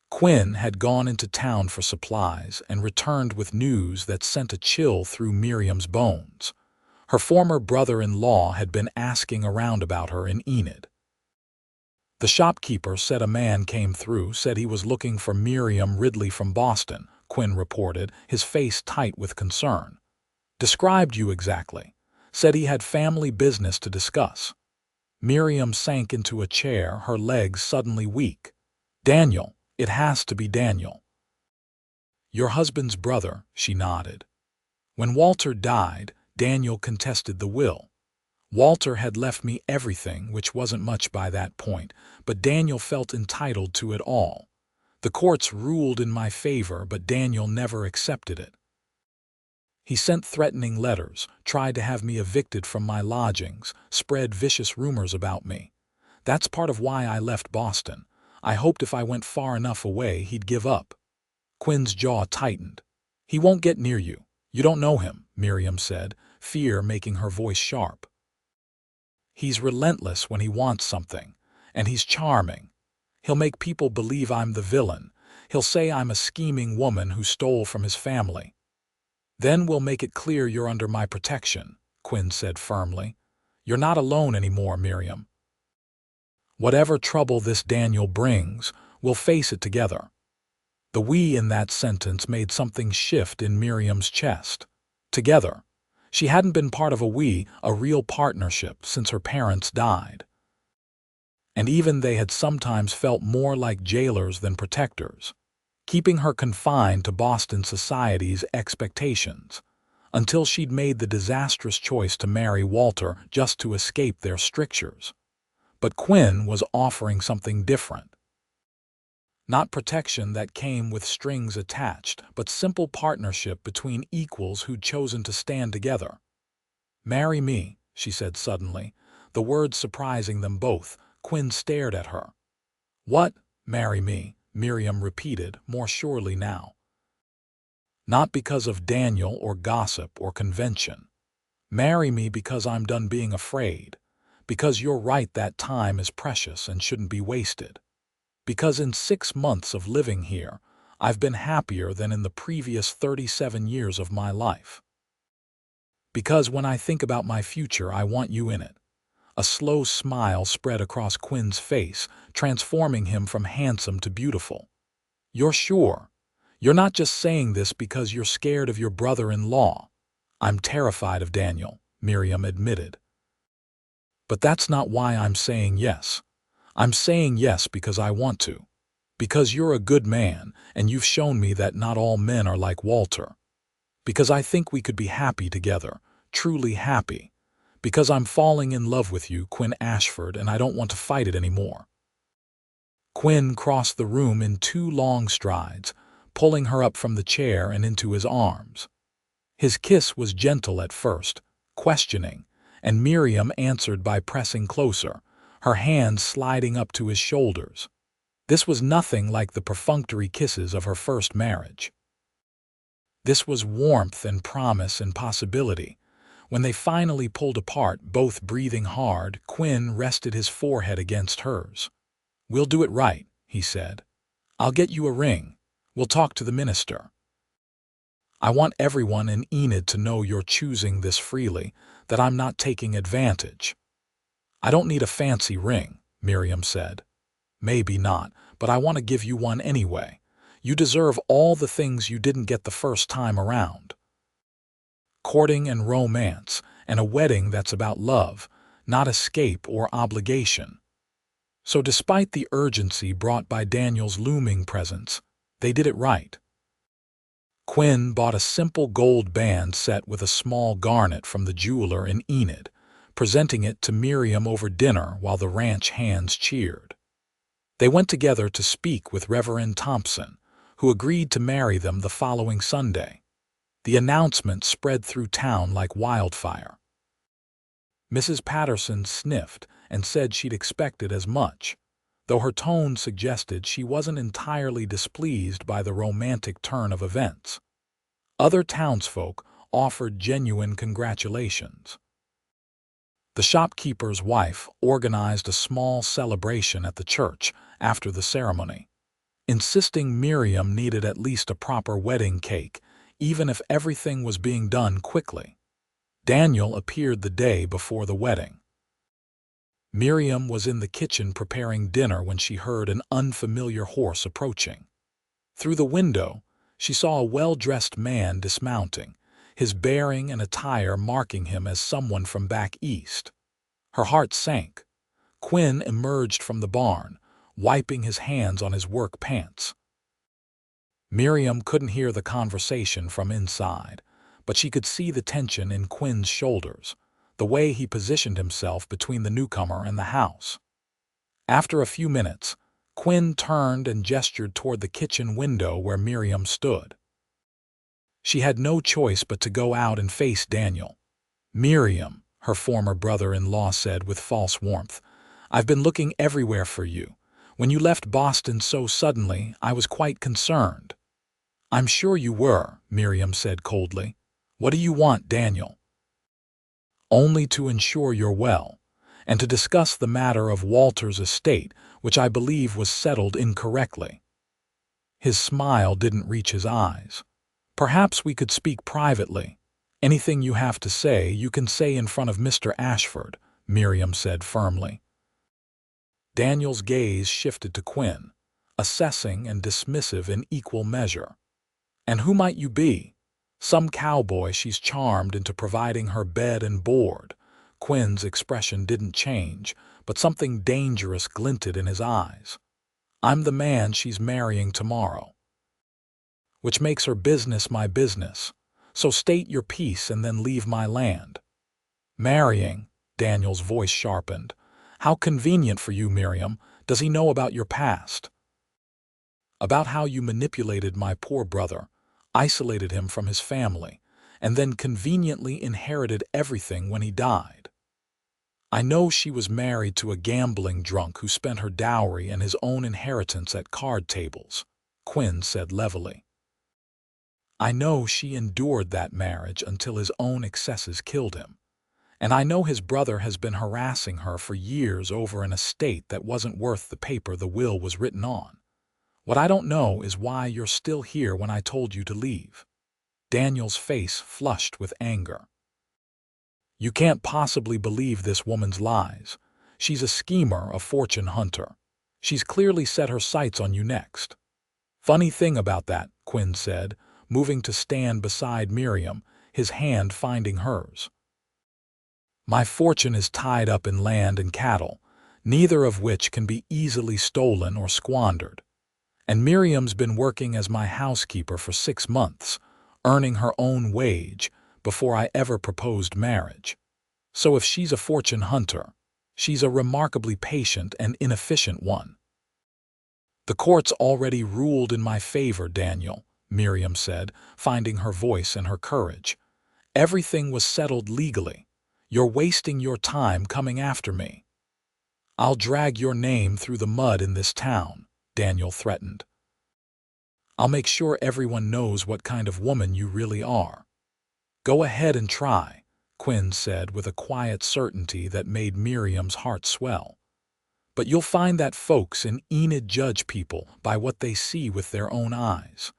Quinn had gone into town for supplies and returned with news that sent a chill through Miriam's bones. Her former brother-in-law had been asking around about her in Enid. The shopkeeper said a man came through, said he was looking for Miriam Ridley from Boston, Quinn reported, his face tight with concern. Described you exactly. Said he had family business to discuss. Miriam sank into a chair, her legs suddenly weak. Daniel. It has to be Daniel. Your husband's brother, she nodded. When Walter died, Daniel contested the will. Walter had left me everything, which wasn't much by that point, but Daniel felt entitled to it all. The courts ruled in my favor, but Daniel never accepted it. He sent threatening letters, tried to have me evicted from my lodgings, spread vicious rumors about me. That's part of why I left Boston. I hoped if I went far enough away, he'd give up. Quinn's jaw tightened. He won't get near you. You don't know him, Miriam said, fear making her voice sharp. He's relentless when he wants something, and he's charming. He'll make people believe I'm the villain. He'll say I'm a scheming woman who stole from his family. Then we'll make it clear you're under my protection, Quinn said firmly. You're not alone anymore, Miriam. Whatever trouble this Daniel brings, we'll face it together. The we in that sentence made something shift in Miriam's chest. Together. She hadn't been part of a we, a real partnership, since her parents died. And even they had sometimes felt more like jailers than protectors, keeping her confined to Boston society's expectations. until she'd made the disastrous choice to marry Walter just to escape their strictures. But Quinn was offering something different. Not protection that came with strings attached, but simple partnership between equals who'd chosen to stand together. "Marry me," she said suddenly, the words surprising them both. Quinn stared at her. "What? Marry me?" Miriam repeated, more surely now. "Not because of Daniel or gossip or convention. Marry me because I'm done being afraid. Because you're right that time is precious and shouldn't be wasted. Because in 6 months of living here, I've been happier than in the previous 37 years of my life. Because when I think about my future, I want you in it." A slow smile spread across Quinn's face, transforming him from handsome to beautiful. "You're sure? You're not just saying this because you're scared of your brother-in-law." "I'm terrified of Daniel," Miriam admitted. "But that's not why I'm saying yes. I'm saying yes because I want to. Because you're a good man, and you've shown me that not all men are like Walter. Because I think we could be happy together, truly happy. Because I'm falling in love with you, Quinn Ashford, and I don't want to fight it anymore." Quinn crossed the room in 2 long strides, pulling her up from the chair and into his arms. His kiss was gentle at first, questioning, and Miriam answered by pressing closer, her hands sliding up to his shoulders. This was nothing like the perfunctory kisses of her first marriage. This was warmth and promise and possibility. When they finally pulled apart, both breathing hard, Quinn rested his forehead against hers. "We'll do it right," he said. "I'll get you a ring. We'll talk to the minister. I want everyone in Enid to know you're choosing this freely, that I'm not taking advantage." "I don't need a fancy ring," Miriam said. "Maybe not, but I want to give you one anyway. You deserve all the things you didn't get the first time around. Courting and romance, and a wedding that's about love, not escape or obligation." So despite the urgency brought by Daniel's looming presence, they did it right. Quinn bought a simple gold band set with a small garnet from the jeweler in Enid, presenting it to Miriam over dinner while the ranch hands cheered. They went together to speak with Reverend Thompson, who agreed to marry them the following Sunday. The announcement spread through town like wildfire. Mrs. Patterson sniffed and said she'd expected as much, though her tone suggested she wasn't entirely displeased by the romantic turn of events. Other townsfolk offered genuine congratulations. The shopkeeper's wife organized a small celebration at the church after the ceremony, insisting Miriam needed at least a proper wedding cake, even if everything was being done quickly. Daniel appeared the day before the wedding. Miriam was in the kitchen preparing dinner when she heard an unfamiliar horse approaching. Through the window, she saw a well-dressed man dismounting, his bearing and attire marking him as someone from back east. Her heart sank. Quinn emerged from the barn, wiping his hands on his work pants. Miriam couldn't hear the conversation from inside, but she could see the tension in Quinn's shoulders, the way he positioned himself between the newcomer and the house. After a few minutes, Quinn turned and gestured toward the kitchen window where Miriam stood. She had no choice but to go out and face Daniel. "Miriam," her former brother-in-law said with false warmth, "I've been looking everywhere for you. When you left Boston so suddenly, I was quite concerned." "I'm sure you were," Miriam said coldly. "What do you want, Daniel?" "Only to ensure you're well, and to discuss the matter of Walter's estate, which I believe was settled incorrectly." His smile didn't reach his eyes. "Perhaps we could speak privately. Anything you have to say, you can say in front of Mr. Ashford," Miriam said firmly. Daniel's gaze shifted to Quinn, assessing and dismissive in equal measure. "And who might you be? Some cowboy she's charmed into providing her bed and board." Quinn's expression didn't change, but something dangerous glinted in his eyes. "I'm the man she's marrying tomorrow. Which makes her business my business. So state your piece and then leave my land." "Marrying," Daniel's voice sharpened. "How convenient for you, Miriam. Does he know about your past? About how you manipulated my poor brother, isolated him from his family, and then conveniently inherited everything when he died? I know she was married to a gambling drunk who spent her dowry and his own inheritance at card tables," Quinn said levelly. "I know she endured that marriage until his own excesses killed him. And I know his brother has been harassing her for years over an estate that wasn't worth the paper the will was written on. What I don't know is why you're still here when I told you to leave." Daniel's face flushed with anger. "You can't possibly believe this woman's lies. She's a schemer, a fortune hunter. She's clearly set her sights on you next." "Funny thing about that," Quinn said, moving to stand beside Miriam, his hand finding hers. "My fortune is tied up in land and cattle, neither of which can be easily stolen or squandered. And Miriam's been working as my housekeeper for 6 months, earning her own wage, before I ever proposed marriage. So if she's a fortune hunter, she's a remarkably patient and inefficient one." "The court's already ruled in my favor, Daniel," Miriam said, finding her voice and her courage. "Everything was settled legally. You're wasting your time coming after me." "I'll drag your name through the mud in this town," Daniel threatened. "I'll make sure everyone knows what kind of woman you really are." "Go ahead and try," Quinn said with a quiet certainty that made Miriam's heart swell. "But you'll find that folks in Enid judge people by what they see with their own eyes.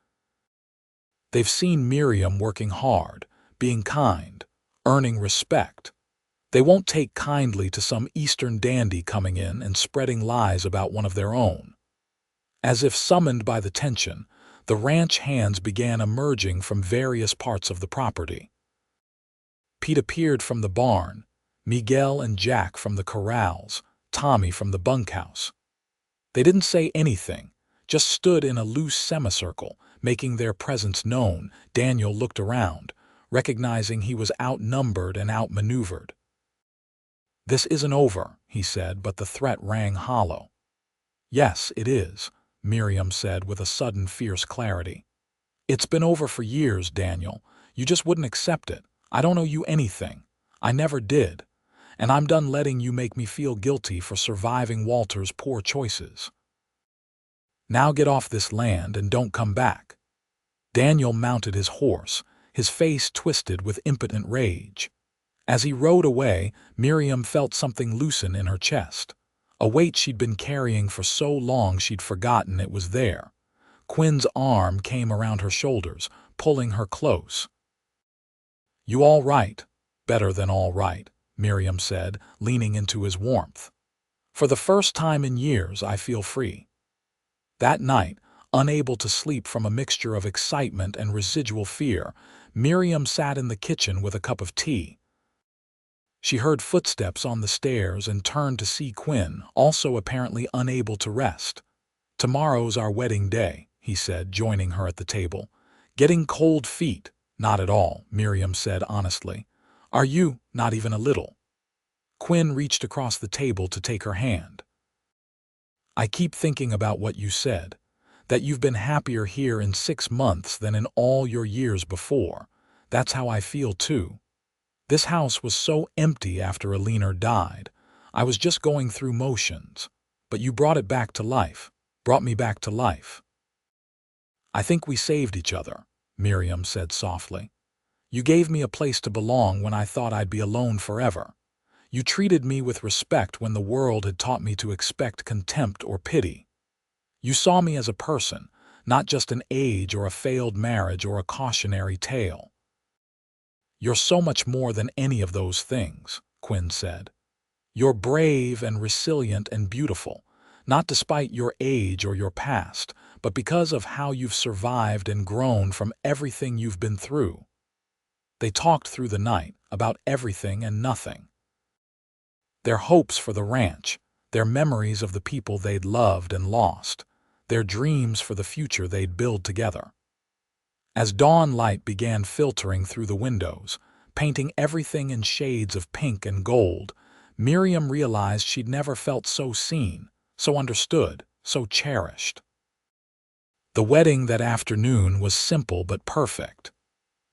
They've seen Miriam working hard, being kind, earning respect. They won't take kindly to some Eastern dandy coming in and spreading lies about one of their own." As if summoned by the tension, the ranch hands began emerging from various parts of the property. Pete appeared from the barn, Miguel and Jack from the corrals, Tommy from the bunkhouse. They didn't say anything, just stood in a loose semicircle, making their presence known. Daniel looked around, recognizing he was outnumbered and outmaneuvered. "This isn't over," he said, but the threat rang hollow. "Yes, it is," Miriam said with a sudden fierce clarity. "It's been over for years, Daniel. You just wouldn't accept it. I don't owe you anything. I never did. And I'm done letting you make me feel guilty for surviving Walter's poor choices. Now get off this land and don't come back." Daniel mounted his horse, his face twisted with impotent rage. As he rode away, Miriam felt something loosen in her chest. A weight she'd been carrying for so long she'd forgotten it was there. Quinn's arm came around her shoulders, pulling her close. "You all right?" "Better than all right," Miriam said, leaning into his warmth. "For the first time in years, I feel free." That night, unable to sleep from a mixture of excitement and residual fear, Miriam sat in the kitchen with a cup of tea. She heard footsteps on the stairs and turned to see Quinn, also apparently unable to rest. "Tomorrow's our wedding day," he said, joining her at the table. "Getting cold feet?" "Not at all," Miriam said honestly. "Are you?" "Not even a little." Quinn reached across the table to take her hand. "I keep thinking about what you said, that you've been happier here in 6 months than in all your years before. That's how I feel too. This house was so empty after Alina died. I was just going through motions. But you brought it back to life, brought me back to life." "I think we saved each other," Miriam said softly. "You gave me a place to belong when I thought I'd be alone forever. You treated me with respect when the world had taught me to expect contempt or pity. You saw me as a person, not just an age or a failed marriage or a cautionary tale." "You're so much more than any of those things," Quinn said. "You're brave and resilient and beautiful, not despite your age or your past, but because of how you've survived and grown from everything you've been through." They talked through the night about everything and nothing. Their hopes for the ranch, their memories of the people they'd loved and lost, their dreams for the future they'd build together. As dawn light began filtering through the windows, painting everything in shades of pink and gold, Miriam realized she'd never felt so seen, so understood, so cherished. The wedding that afternoon was simple but perfect.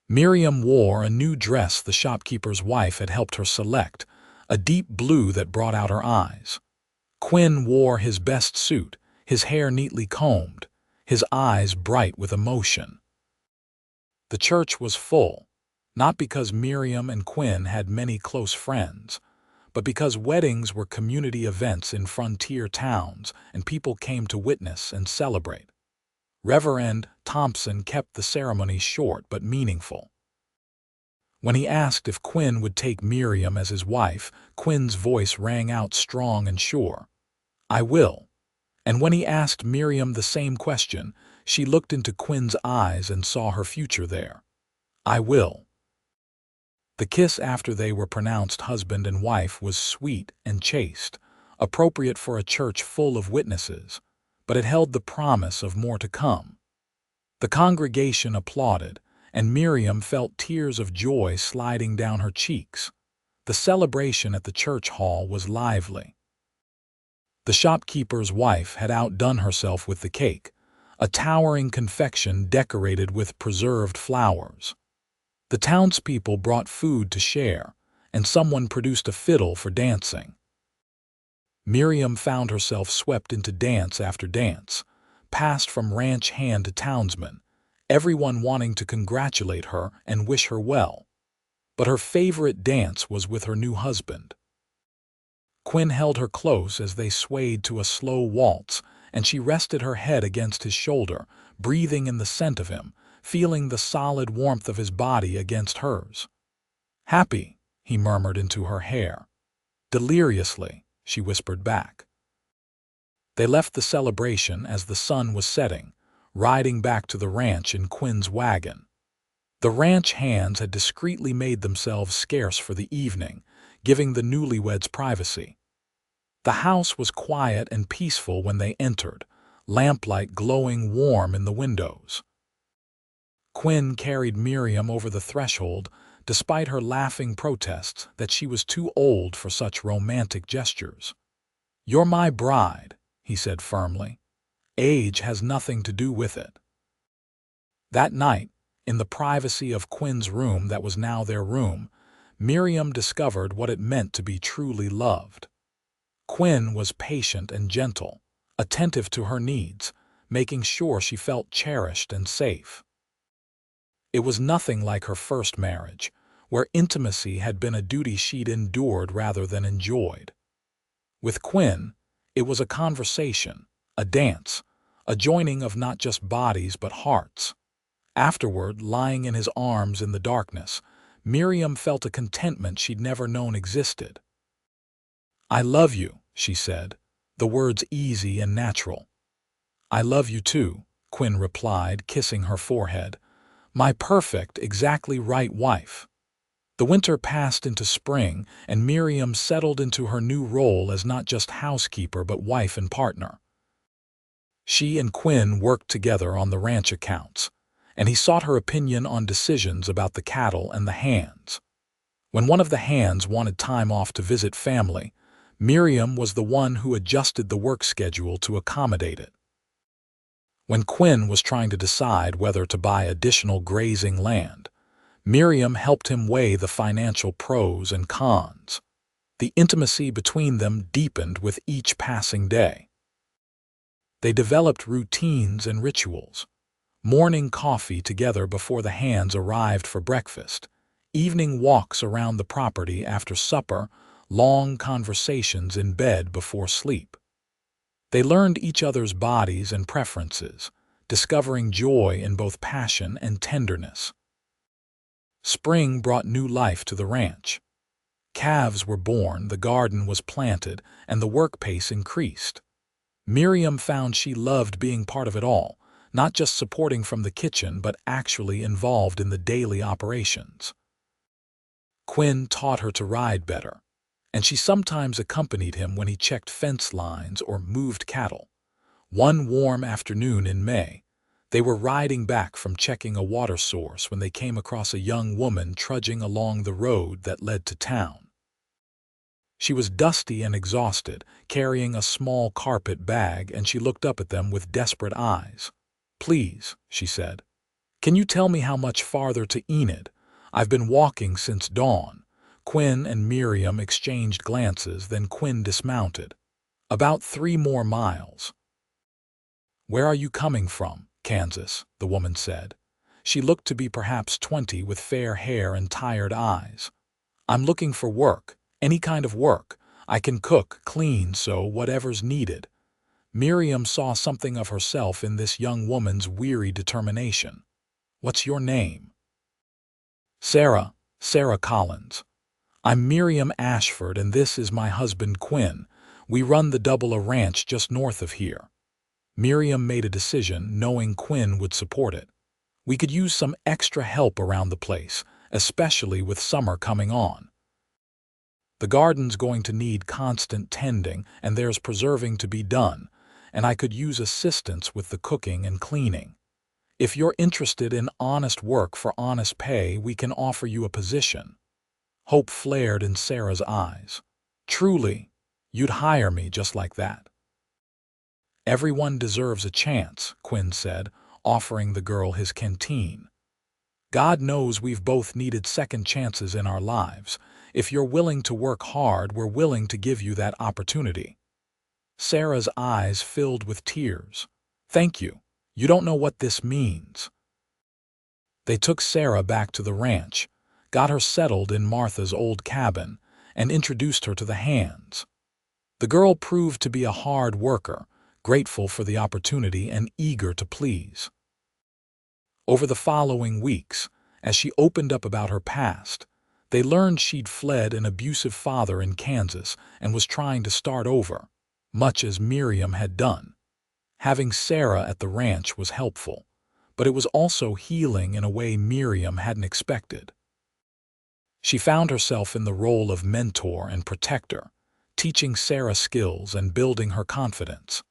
Miriam wore a new dress the shopkeeper's wife had helped her select, a deep blue that brought out her eyes. Quinn wore his best suit, his hair neatly combed, his eyes bright with emotion. The church was full, not because Miriam and Quinn had many close friends, but because weddings were community events in frontier towns and people came to witness and celebrate. Reverend Thompson kept the ceremony short but meaningful. When he asked if Quinn would take Miriam as his wife, Quinn's voice rang out strong and sure. "I will." And when he asked Miriam the same question, she looked into Quinn's eyes and saw her future there. "I will." The kiss after they were pronounced husband and wife was sweet and chaste, appropriate for a church full of witnesses, but it held the promise of more to come. The congregation applauded, and Miriam felt tears of joy sliding down her cheeks. The celebration at the church hall was lively. The shopkeeper's wife had outdone herself with the cake, a towering confection decorated with preserved flowers. The townspeople brought food to share, and someone produced a fiddle for dancing. Miriam found herself swept into dance after dance, passed from ranch hand to townsman, everyone wanting to congratulate her and wish her well. But her favorite dance was with her new husband. Quinn held her close as they swayed to a slow waltz, and she rested her head against his shoulder, breathing in the scent of him, feeling the solid warmth of his body against hers. "Happy," he murmured into her hair. "Deliriously," she whispered back. They left the celebration as the sun was setting, riding back to the ranch in Quinn's wagon. The ranch hands had discreetly made themselves scarce for the evening, giving the newlyweds privacy. The house was quiet and peaceful when they entered, lamplight glowing warm in the windows. Quinn carried Miriam over the threshold, despite her laughing protests that she was too old for such romantic gestures. "You're my bride," he said firmly. "Age has nothing to do with it." That night, in the privacy of Quinn's room that was now their room, Miriam discovered what it meant to be truly loved. Quinn was patient and gentle, attentive to her needs, making sure she felt cherished and safe. It was nothing like her first marriage, where intimacy had been a duty she'd endured rather than enjoyed. With Quinn, it was a conversation, a dance, a joining of not just bodies but hearts. Afterward, lying in his arms in the darkness, Miriam felt a contentment she'd never known existed. "I love you," she said, the words easy and natural. "I love you too," Quinn replied, kissing her forehead. "My perfect, exactly right wife." The winter passed into spring, and Miriam settled into her new role as not just housekeeper but wife and partner. She and Quinn worked together on the ranch accounts, and he sought her opinion on decisions about the cattle and the hands. When one of the hands wanted time off to visit family, Miriam was the one who adjusted the work schedule to accommodate it. When Quinn was trying to decide whether to buy additional grazing land, Miriam helped him weigh the financial pros and cons. The intimacy between them deepened with each passing day. They developed routines and rituals. Morning coffee together before the hands arrived for breakfast, evening walks around the property after supper, long conversations in bed before sleep. They learned each other's bodies and preferences, discovering joy in both passion and tenderness. Spring brought new life to the ranch. Calves were born, the garden was planted, and the work pace increased. Miriam found she loved being part of it all, not just supporting from the kitchen but actually involved in the daily operations. Quinn taught her to ride better, and she sometimes accompanied him when he checked fence lines or moved cattle. One warm afternoon in May, They were riding back from checking a water source when they came across a young woman trudging along the road that led to town. She was dusty and exhausted, carrying a small carpet bag, and she looked up at them with desperate eyes. "Please," she said, "can you tell me how much farther to Enid? I've been walking since dawn." Quinn and Miriam exchanged glances, then Quinn dismounted. "About 3 more miles." "Where are you coming from?" "Kansas," the woman said. She looked to be perhaps 20, with fair hair and tired eyes. "I'm looking for work, any kind of work. I can cook, clean, so whatever's needed." Miriam saw something of herself in this young woman's weary determination. "What's your name?" Sarah Collins." "I'm Miriam Ashford, and this is my husband Quinn. We run the Double Ranch just north of here." Miriam made a decision, knowing Quinn would support it. "We could use some extra help around the place, especially with summer coming on. The garden's going to need constant tending, and there's preserving to be done, and I could use assistance with the cooking and cleaning. If you're interested in honest work for honest pay, we can offer you a position." Hope flared in Sarah's eyes. "Truly, you'd hire me just like that?" "Everyone deserves a chance," Quinn said, offering the girl his canteen. "God knows we've both needed second chances in our lives. If you're willing to work hard, we're willing to give you that opportunity." Sarah's eyes filled with tears. "Thank you. You don't know what this means." They took Sarah back to the ranch, got her settled in Martha's old cabin, and introduced her to the hands. The girl proved to be a hard worker, grateful for the opportunity and eager to please. Over the following weeks, as she opened up about her past, they learned she'd fled an abusive father in Kansas and was trying to start over, much as Miriam had done. Having Sarah at the ranch was helpful, but it was also healing in a way Miriam hadn't expected. She found herself in the role of mentor and protector, teaching Sarah skills and building her confidence.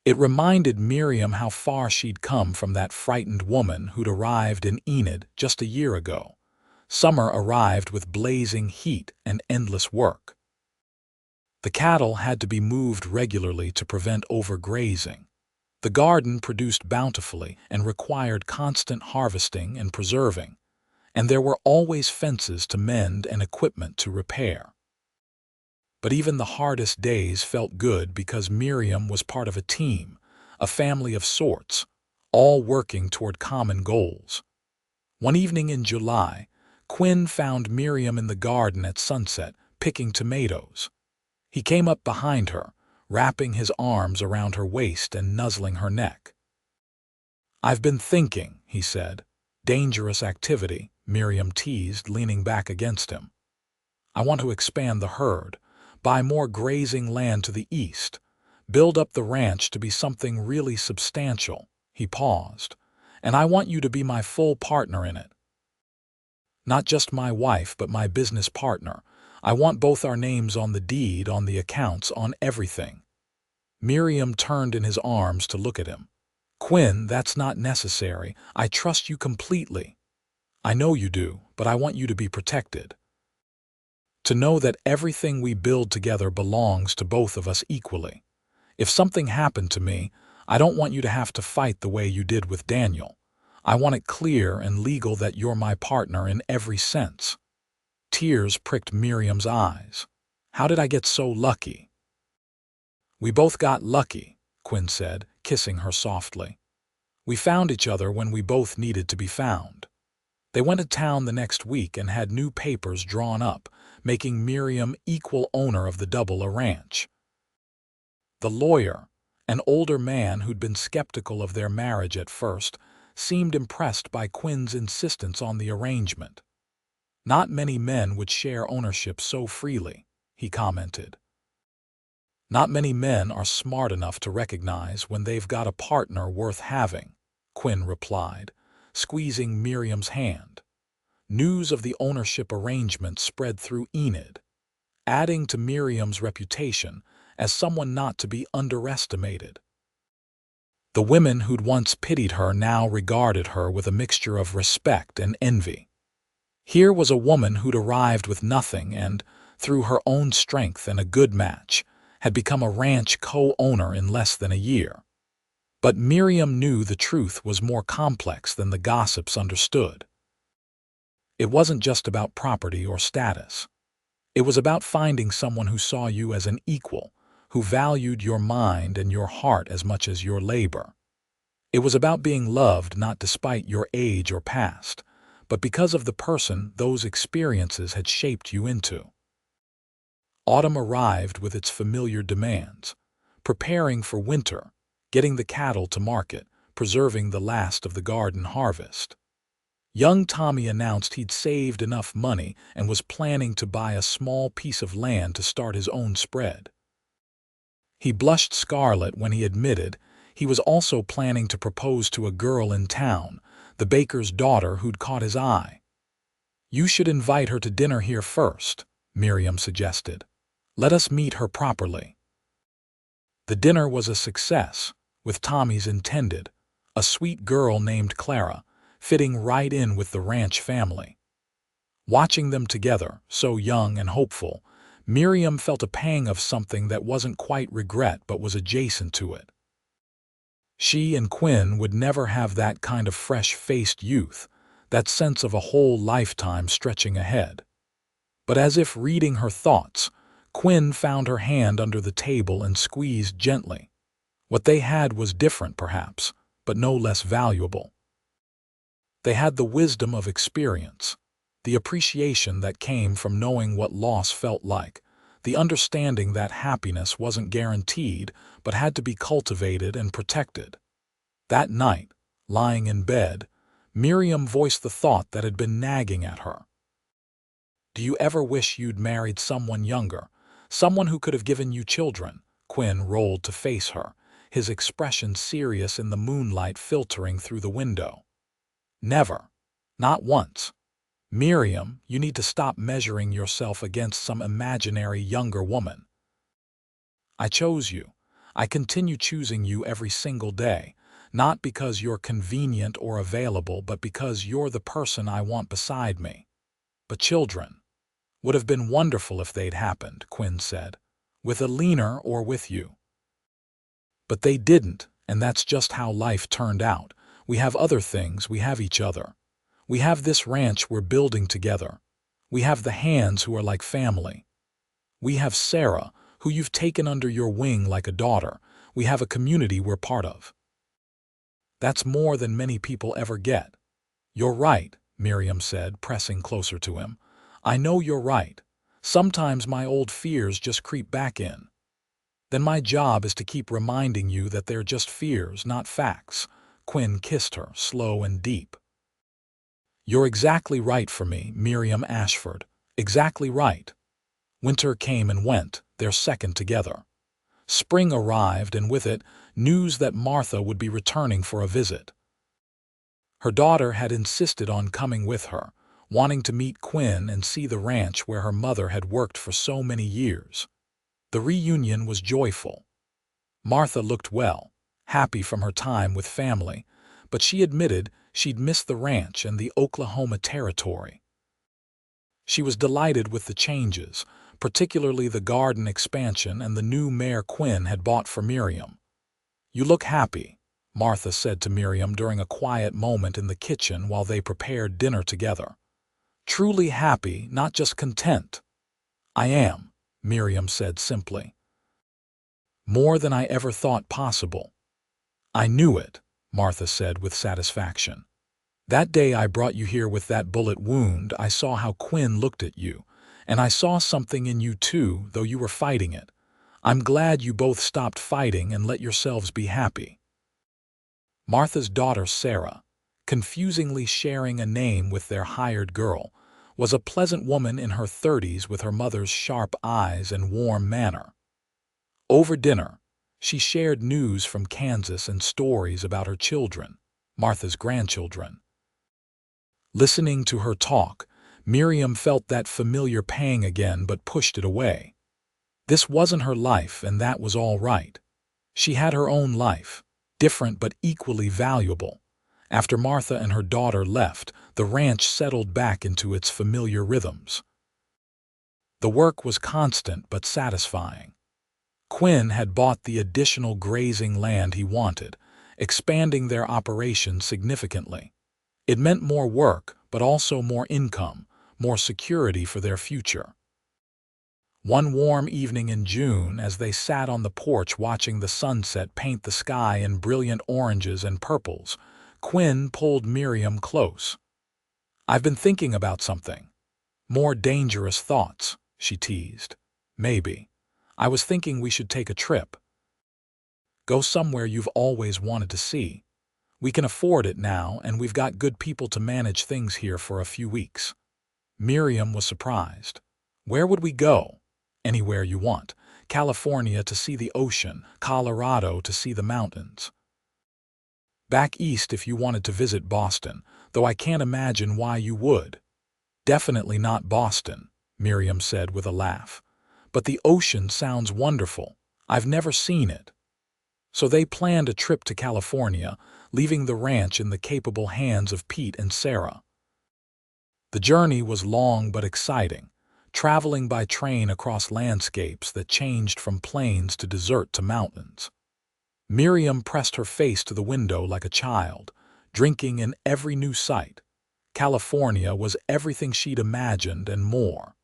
It reminded Miriam how far she'd come from that frightened woman who'd arrived in Enid just a year ago. Summer arrived with blazing heat and endless work. The cattle had to be moved regularly to prevent overgrazing. The garden produced bountifully and required constant harvesting and preserving, and there were always fences to mend and equipment to repair. But even the hardest days felt good because Miriam was part of a team, a family of sorts, all working toward common goals. One evening in July, Quinn found Miriam in the garden at sunset, picking tomatoes. He came up behind her, wrapping his arms around her waist and nuzzling her neck. "I've been thinking," he said. "Dangerous activity," Miriam teased, leaning back against him. "I want to expand the herd, buy more grazing land to the east, build up the ranch to be something really substantial." He paused. "And I want you to be my full partner in it. Not just my wife, but my business partner. I want both our names on the deed, on the accounts, on everything." Miriam turned in his arms to look at him. "Quinn, that's not necessary. I trust you completely." "I know you do, but I want you to be protected. To know that everything we build together belongs to both of us equally. If something happened to me, I don't want you to have to fight the way you did with Daniel. I want it clear and legal that you're my partner in every sense." Tears pricked Miriam's eyes. "How did I get so lucky?" "We both got lucky," Quinn said, kissing her softly. "We found each other when we both needed to be found." They went to town the next week and had new papers drawn up, making Miriam equal owner of the Double Ranch. The lawyer, an older man who'd been skeptical of their marriage at first, seemed impressed by Quinn's insistence on the arrangement. "Not many men would share ownership so freely," he commented. "Not many men are smart enough to recognize when they've got a partner worth having," Quinn replied, squeezing Miriam's hand. News of the ownership arrangement spread through Enid, adding to Miriam's reputation as someone not to be underestimated. The women who'd once pitied her now regarded her with a mixture of respect and envy. Here was a woman who'd arrived with nothing and, through her own strength and a good match, had become a ranch co-owner in less than a year. But Miriam knew the truth was more complex than the gossips understood. It wasn't just about property or status. It was about finding someone who saw you as an equal, who valued your mind and your heart as much as your labor. It was about being loved not despite your age or past, but because of the person those experiences had shaped you into. Autumn arrived with its familiar demands, preparing for winter, getting the cattle to market, preserving the last of the garden harvest. Young Tommy announced he'd saved enough money and was planning to buy a small piece of land to start his own spread. He blushed scarlet when he admitted he was also planning to propose to a girl in town, the baker's daughter who'd caught his eye. "You should invite her to dinner here first," Miriam suggested. "Let us meet her properly." The dinner was a success, with Tommy's intended, a sweet girl named Clara, fitting right in with the ranch family. Watching them together, so young and hopeful, Miriam felt a pang of something that wasn't quite regret but was adjacent to it. She and Quinn would never have that kind of fresh-faced youth, that sense of a whole lifetime stretching ahead. But as if reading her thoughts, Quinn found her hand under the table and squeezed gently. What they had was different, perhaps, but no less valuable. They had the wisdom of experience, the appreciation that came from knowing what loss felt like, the understanding that happiness wasn't guaranteed but had to be cultivated and protected. That night, lying in bed, Miriam voiced the thought that had been nagging at her. "Do you ever wish you'd married someone younger, someone who could have given you children?" Quinn rolled to face her, his expression serious in the moonlight filtering through the window. "Never. Not once. Miriam, you need to stop measuring yourself against some imaginary younger woman. I chose you. I continue choosing you every single day, not because you're convenient or available, but because you're the person I want beside me. But children would have been wonderful if they'd happened," Quinn said, "with Alina or with you. But they didn't, and that's just how life turned out. We have other things, we have each other. We have this ranch we're building together. We have the Hands who are like family. We have Sarah, who you've taken under your wing like a daughter. We have a community we're part of. That's more than many people ever get." "You're right," Miriam said, pressing closer to him. "I know you're right. Sometimes my old fears just creep back in. Then my job is to keep reminding you that they're just fears, not facts." Quinn kissed her, slow and deep. "You're exactly right for me, Miriam Ashford. Exactly right." Winter came and went, their second together. Spring arrived, and with it, news that Martha would be returning for a visit. Her daughter had insisted on coming with her, wanting to meet Quinn and see the ranch where her mother had worked for so many years. The reunion was joyful. Martha looked well, happy from her time with family, but she admitted she'd missed the ranch and the Oklahoma territory. She was delighted with the changes, particularly the garden expansion and the new mare Quinn had bought for Miriam. "You look happy," Martha said to Miriam during a quiet moment in the kitchen while they prepared dinner together. "Truly happy, not just content." "I am," Miriam said simply. "More than I ever thought possible." "I knew it," Martha said with satisfaction. "That day I brought you here with that bullet wound, I saw how Quinn looked at you, and I saw something in you too, though you were fighting it. I'm glad you both stopped fighting and let yourselves be happy." Martha's daughter Sarah, confusingly sharing a name with their hired girl, was a pleasant woman in her 30s with her mother's sharp eyes and warm manner. Over dinner, she shared news from Kansas and stories about her children, Martha's grandchildren. Listening to her talk, Miriam felt that familiar pang again but pushed it away. This wasn't her life, and that was all right. She had her own life, different but equally valuable. After Martha and her daughter left, the ranch settled back into its familiar rhythms. The work was constant but satisfying. Quinn had bought the additional grazing land he wanted, expanding their operation significantly. It meant more work, but also more income, more security for their future. One warm evening in June, as they sat on the porch watching the sunset paint the sky in brilliant oranges and purples, Quinn pulled Miriam close. "I've been thinking about something. More dangerous thoughts," she teased. "Maybe. I was thinking we should take a trip. Go somewhere you've always wanted to see. We can afford it now, and we've got good people to manage things here for a few weeks." Miriam was surprised. "Where would we go?" "Anywhere you want. California to see the ocean, Colorado to see the mountains. Back east if you wanted to visit Boston, though I can't imagine why you would." "Definitely not Boston," Miriam said with a laugh. "But the ocean sounds wonderful. I've never seen it." So they planned a trip to California, leaving the ranch in the capable hands of Pete and Sarah. The journey was long but exciting, traveling by train across landscapes that changed from plains to desert to mountains. Miriam pressed her face to the window like a child, drinking in every new sight. California was everything she'd imagined and more.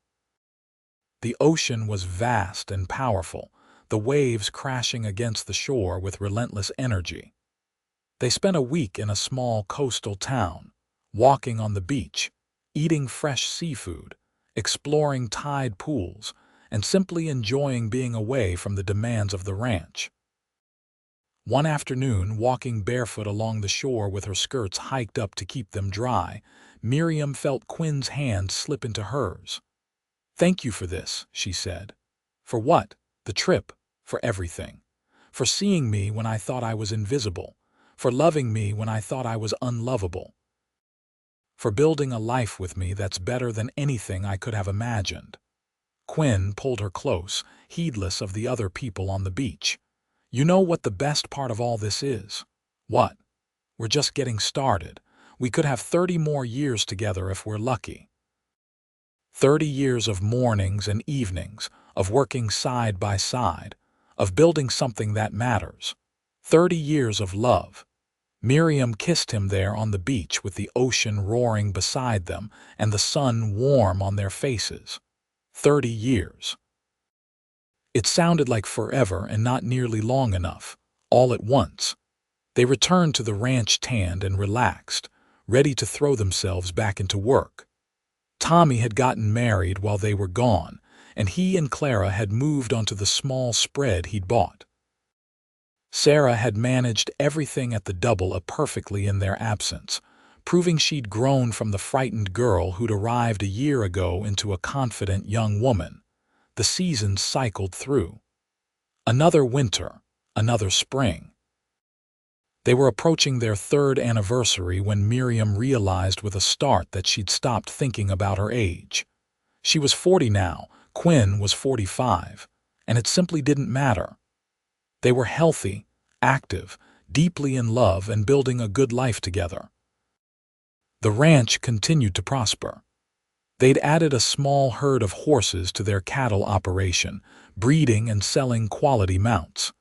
The ocean was vast and powerful, the waves crashing against the shore with relentless energy. They spent a week in a small coastal town, walking on the beach, eating fresh seafood, exploring tide pools, and simply enjoying being away from the demands of the ranch. One afternoon, walking barefoot along the shore with her skirts hiked up to keep them dry, Miriam felt Quinn's hand slip into hers. "Thank you for this," she said. "For what? The trip, for everything. For seeing me when I thought I was invisible, for loving me when I thought I was unlovable. For building a life with me that's better than anything I could have imagined." Quinn pulled her close, heedless of the other people on the beach. "You know what the best part of all this is?" "What?" "We're just getting started. We could have 30 more years together if we're lucky. 30 years of mornings and evenings, of working side by side, of building something that matters. 30 years of love." Miriam kissed him there on the beach with the ocean roaring beside them and the sun warm on their faces. 30 years. It sounded like forever and not nearly long enough, all at once. They returned to the ranch tanned and relaxed, ready to throw themselves back into work. Tommy had gotten married while they were gone, and he and Clara had moved onto the small spread he'd bought. Sarah had managed everything at the double perfectly in their absence, proving she'd grown from the frightened girl who'd arrived a year ago into a confident young woman. The seasons cycled through. Another winter, another spring. They were approaching their 3rd anniversary when Miriam realized with a start that she'd stopped thinking about her age. She was 40 now, Quinn was 45, and it simply didn't matter. They were healthy, active, deeply in love and building a good life together. The ranch continued to prosper. They'd added a small herd of horses to their cattle operation, breeding and selling quality mounts.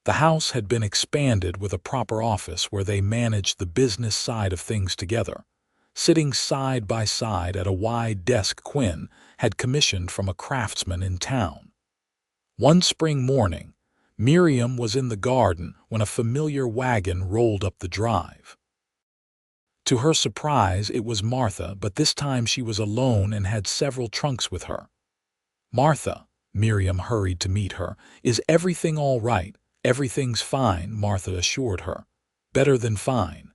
The house had been expanded with a proper office where they managed the business side of things together, sitting side by side at a wide desk Quinn had commissioned from a craftsman in town. One spring morning, Miriam was in the garden when a familiar wagon rolled up the drive. To her surprise, it was Martha, but this time she was alone and had several trunks with her. "Martha," Miriam hurried to meet her. "Is everything all right?" "Everything's fine," Martha assured her. "Better than fine.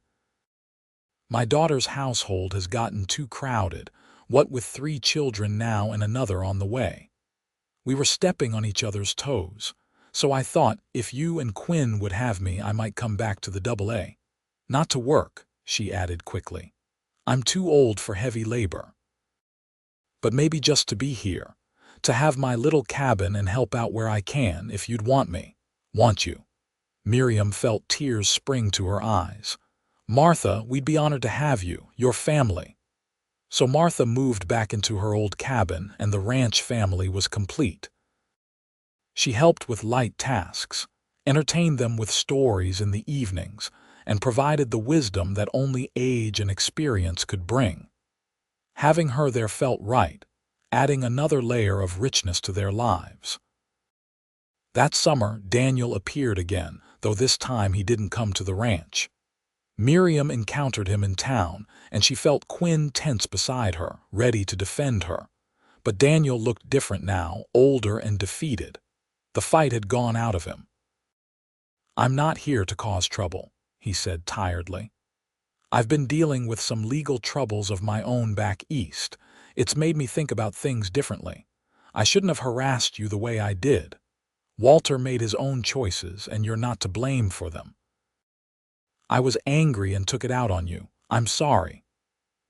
My daughter's household has gotten too crowded, what with 3 children now and another on the way. We were stepping on each other's toes, so I thought if you and Quinn would have me, I might come back to the AA. Not to work," she added quickly. "I'm too old for heavy labor. But maybe just to be here, to have my little cabin and help out where I can if you'd want me." "Want you?" Miriam felt tears spring to her eyes. "Martha, we'd be honored to have you, your family." So Martha moved back into her old cabin, and the ranch family was complete. She helped with light tasks, entertained them with stories in the evenings, and provided the wisdom that only age and experience could bring. Having her there felt right, adding another layer of richness to their lives. That summer, Daniel appeared again, though this time he didn't come to the ranch. Miriam encountered him in town, and she felt Quinn tense beside her, ready to defend her. But Daniel looked different now, older and defeated. The fight had gone out of him. "I'm not here to cause trouble," he said tiredly. "I've been dealing with some legal troubles of my own back east. It's made me think about things differently. I shouldn't have harassed you the way I did. Walter made his own choices, and you're not to blame for them. I was angry and took it out on you. I'm sorry."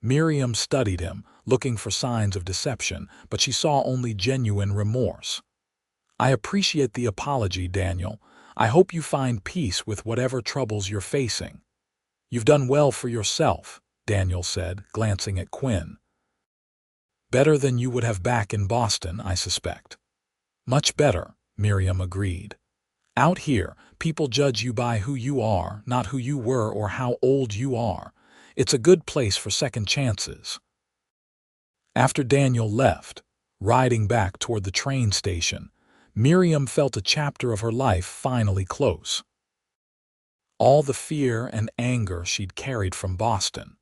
Miriam studied him, looking for signs of deception, but she saw only genuine remorse. "I appreciate the apology, Daniel. I hope you find peace with whatever troubles you're facing." "You've done well for yourself," Daniel said, glancing at Quinn. "Better than you would have back in Boston, I suspect." "Much better," Miriam agreed. "Out here, people judge you by who you are, not who you were or how old you are. It's a good place for second chances." After Daniel left, riding back toward the train station, Miriam felt a chapter of her life finally close. All the fear and anger she'd carried from Boston,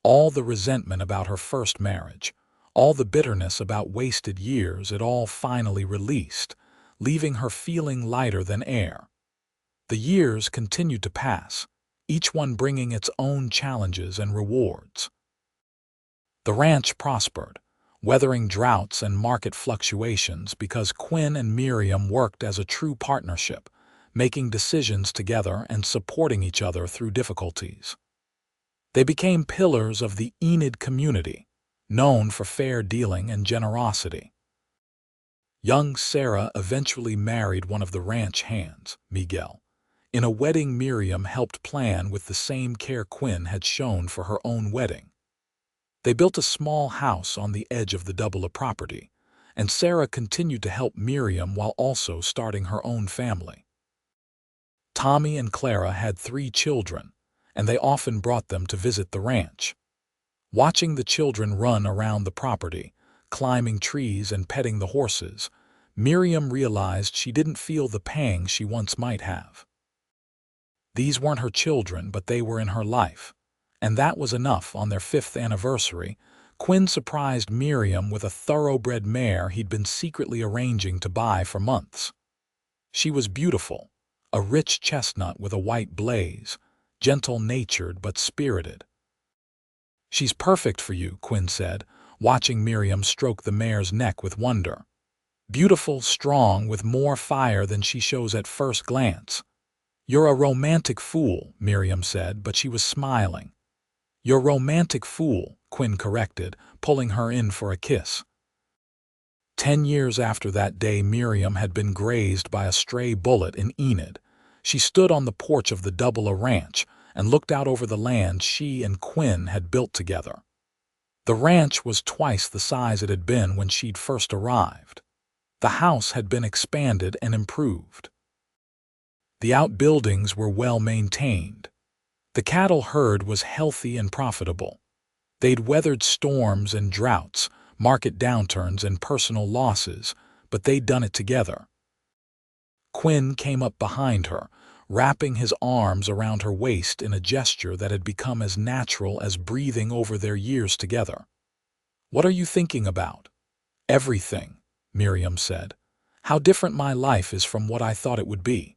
all the resentment about her first marriage, all the bitterness about wasted years, it all finally released, leaving her feeling lighter than air. The years continued to pass, each one bringing its own challenges and rewards. The ranch prospered, weathering droughts and market fluctuations because Quinn and Miriam worked as a true partnership, making decisions together and supporting each other through difficulties. They became pillars of the Enid community, known for fair dealing and generosity. Young Sarah eventually married one of the ranch hands, Miguel, in a wedding Miriam helped plan with the same care Quinn had shown for her own wedding. They built a small house on the edge of the double property, and Sarah continued to help Miriam while also starting her own family. Tommy and Clara had 3 children, and they often brought them to visit the ranch. Watching the children run around the property, climbing trees and petting the horses, Miriam realized she didn't feel the pang she once might have. These weren't her children, but they were in her life, and that was enough. On their 5th anniversary, Quinn surprised Miriam with a thoroughbred mare he'd been secretly arranging to buy for months. She was beautiful, a rich chestnut with a white blaze, gentle-natured but spirited. "She's perfect for you," Quinn said, watching Miriam stroke the mare's neck with wonder. "Beautiful, strong, with more fire than she shows at first glance." "You're a romantic fool," Miriam said, but she was smiling. "You're romantic fool," Quinn corrected, pulling her in for a kiss. 10 years after that day, Miriam had been grazed by a stray bullet in Enid. She stood on the porch of the Double Ranch and looked out over the land she and Quinn had built together. The ranch was twice the size it had been when she'd first arrived. The house had been expanded and improved. The outbuildings were well maintained. The cattle herd was healthy and profitable. They'd weathered storms and droughts, market downturns and personal losses, but they'd done it together. Quinn came up behind her, wrapping his arms around her waist in a gesture that had become as natural as breathing over their years together. "What are you thinking about?" "Everything," Miriam said. "How different my life is from what I thought it would be.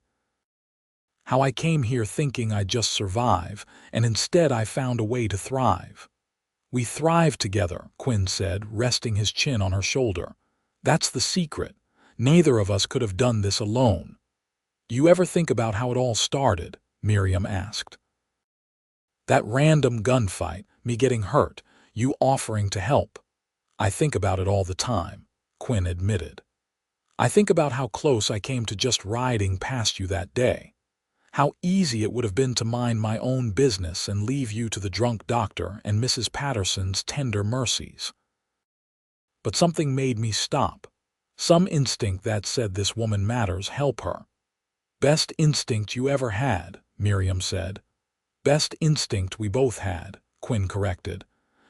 How I came here thinking I'd just survive, and instead I found a way to thrive." "We thrived together," Quinn said, resting his chin on her shoulder. "That's the secret. Neither of us could have done this alone." "You ever think about how it all started?" Miriam asked. "That random gunfight, me getting hurt, you offering to help. I think about it all the time," Quinn admitted. "I think about how close I came to just riding past you that day. How easy it would have been to mind my own business and leave you to the drunk doctor and Mrs. Patterson's tender mercies. But something made me stop. Some instinct that said this woman matters, help her. Best instinct you ever had, Miriam said. Best instinct we both had, Quinn corrected.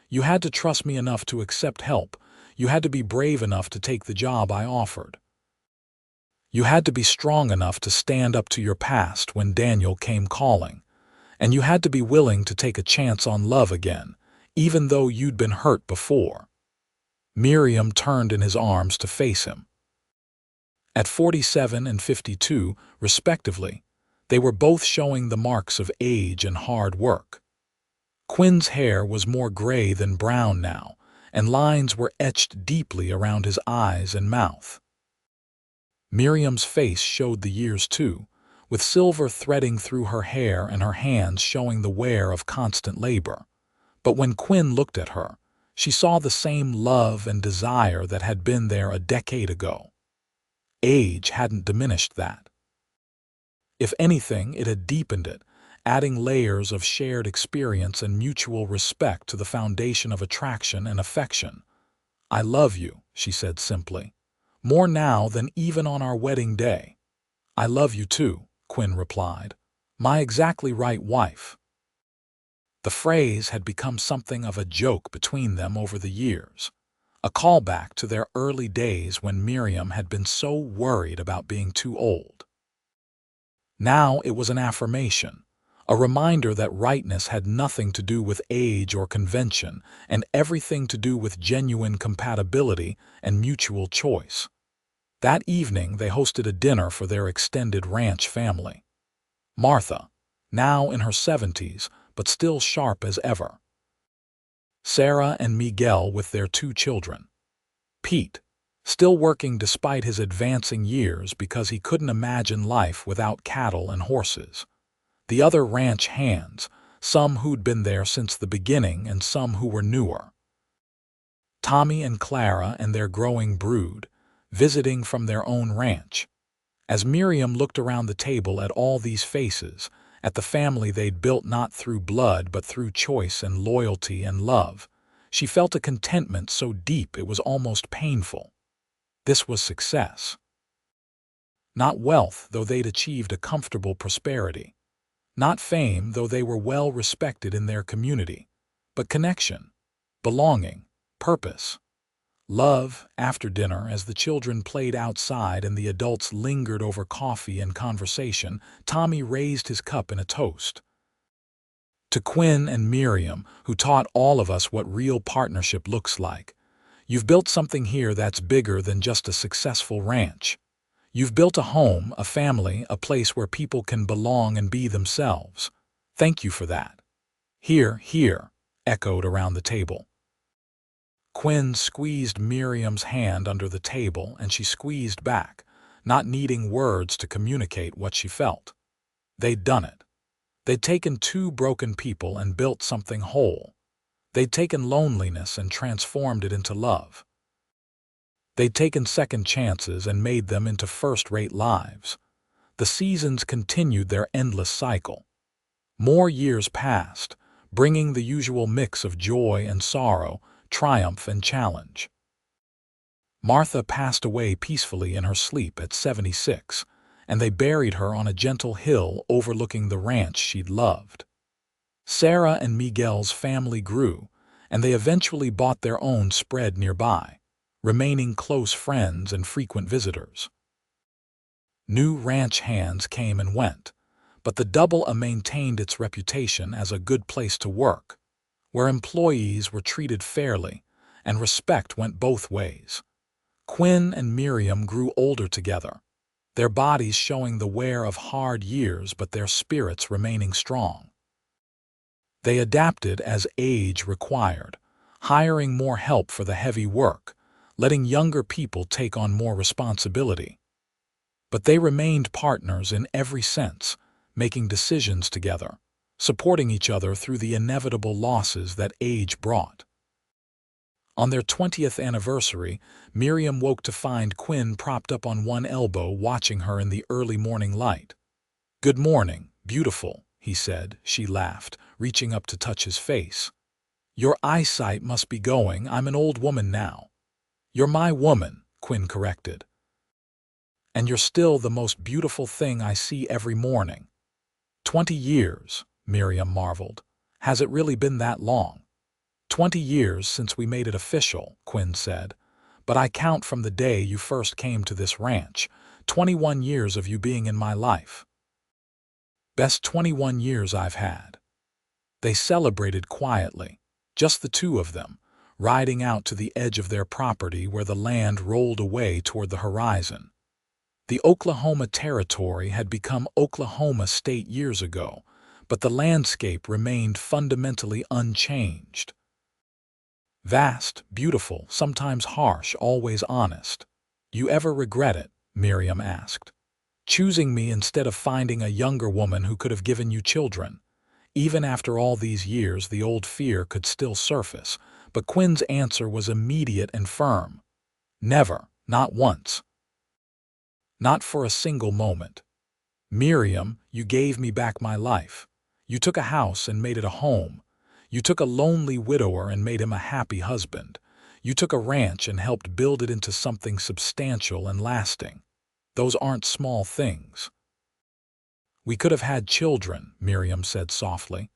You had to trust me enough to accept help. You had to be brave enough to take the job I offered. You had to be strong enough to stand up to your past when Daniel came calling. And you had to be willing to take a chance on love again, even though you'd been hurt before. Miriam turned in his arms to face him. At 47 and 52, respectively, they were both showing the marks of age and hard work. Quinn's hair was more gray than brown now, and lines were etched deeply around his eyes and mouth. Miriam's face showed the years too, with silver threading through her hair and her hands showing the wear of constant labor. But when Quinn looked at her, she saw the same love and desire that had been there a decade ago. Age hadn't diminished that. If anything, it had deepened it, adding layers of shared experience and mutual respect to the foundation of attraction and affection. I love you, she said simply. More now than even on our wedding day. I love you too, Quinn replied. My exactly right wife. The phrase had become something of a joke between them over the years, a callback to their early days when Miriam had been so worried about being too old. Now it was an affirmation, a reminder that rightness had nothing to do with age or convention and everything to do with genuine compatibility and mutual choice. That evening they hosted a dinner for their extended ranch family. Martha, now in her 70s, but still sharp as ever. Sarah and Miguel with their 2 children. Pete, still working despite his advancing years because he couldn't imagine life without cattle and horses. The other ranch hands, some who'd been there since the beginning and some who were newer. Tommy and Clara and their growing brood, visiting from their own ranch. As Miriam looked around the table at all these faces, at the family they'd built not through blood but through choice and loyalty and love, she felt a contentment so deep it was almost painful. This was success. Not wealth, though they'd achieved a comfortable prosperity. Not fame, though they were well respected in their community. But connection, belonging, purpose. Love, after dinner, as the children played outside and the adults lingered over coffee and conversation, Tommy raised his cup in a toast. To Quinn and Miriam, who taught all of us what real partnership looks like. You've built something here that's bigger than just a successful ranch. You've built a home, a family, a place where people can belong and be themselves. Thank you for that. Here, here, echoed around the table. Quinn squeezed Miriam's hand under the table and she squeezed back, not needing words to communicate what she felt. They'd done it. They'd taken 2 broken people and built something whole. They'd taken loneliness and transformed it into love. They'd taken second chances and made them into first-rate lives. The seasons continued their endless cycle. More years passed, bringing the usual mix of joy and sorrow, triumph and challenge. Martha passed away peacefully in her sleep at 76, and they buried her on a gentle hill overlooking the ranch she'd loved. Sarah and Miguel's family grew, and they eventually bought their own spread nearby, remaining close friends and frequent visitors. New ranch hands came and went, but the Double-A maintained its reputation as a good place to work, where employees were treated fairly and respect went both ways. Quinn and Miriam grew older together, their bodies showing the wear of hard years but their spirits remaining strong. They adapted as age required, hiring more help for the heavy work, letting younger people take on more responsibility. But they remained partners in every sense, making decisions together, supporting each other through the inevitable losses that age brought. On their 20th anniversary, Miriam woke to find Quinn propped up on one elbow watching her in the early morning light. "Good morning," Beautiful, he said. She laughed, reaching up to touch his face. Your eyesight must be going. I'm an old woman now. You're my woman, Quinn corrected. And you're still the most beautiful thing I see every morning. 20 years, Miriam marveled. Has it really been that long? 20 years since we made it official, Quinn said. But I count from the day you first came to this ranch. 21 years of you being in my life. Best 21 years I've had. They celebrated quietly, just the two of them, riding out to the edge of their property where the land rolled away toward the horizon. The Oklahoma Territory had become Oklahoma State years ago, but the landscape remained fundamentally unchanged. Vast, beautiful, sometimes harsh, always honest. You ever regret it? Miriam asked. Choosing me instead of finding a younger woman who could have given you children. Even after all these years, the old fear could still surface, but Quinn's answer was immediate and firm. Never, not once. Not for a single moment. Miriam, you gave me back my life. You took a house and made it a home. You took a lonely widower and made him a happy husband. You took a ranch and helped build it into something substantial and lasting. Those aren't small things. We could have had children, Miriam said softly.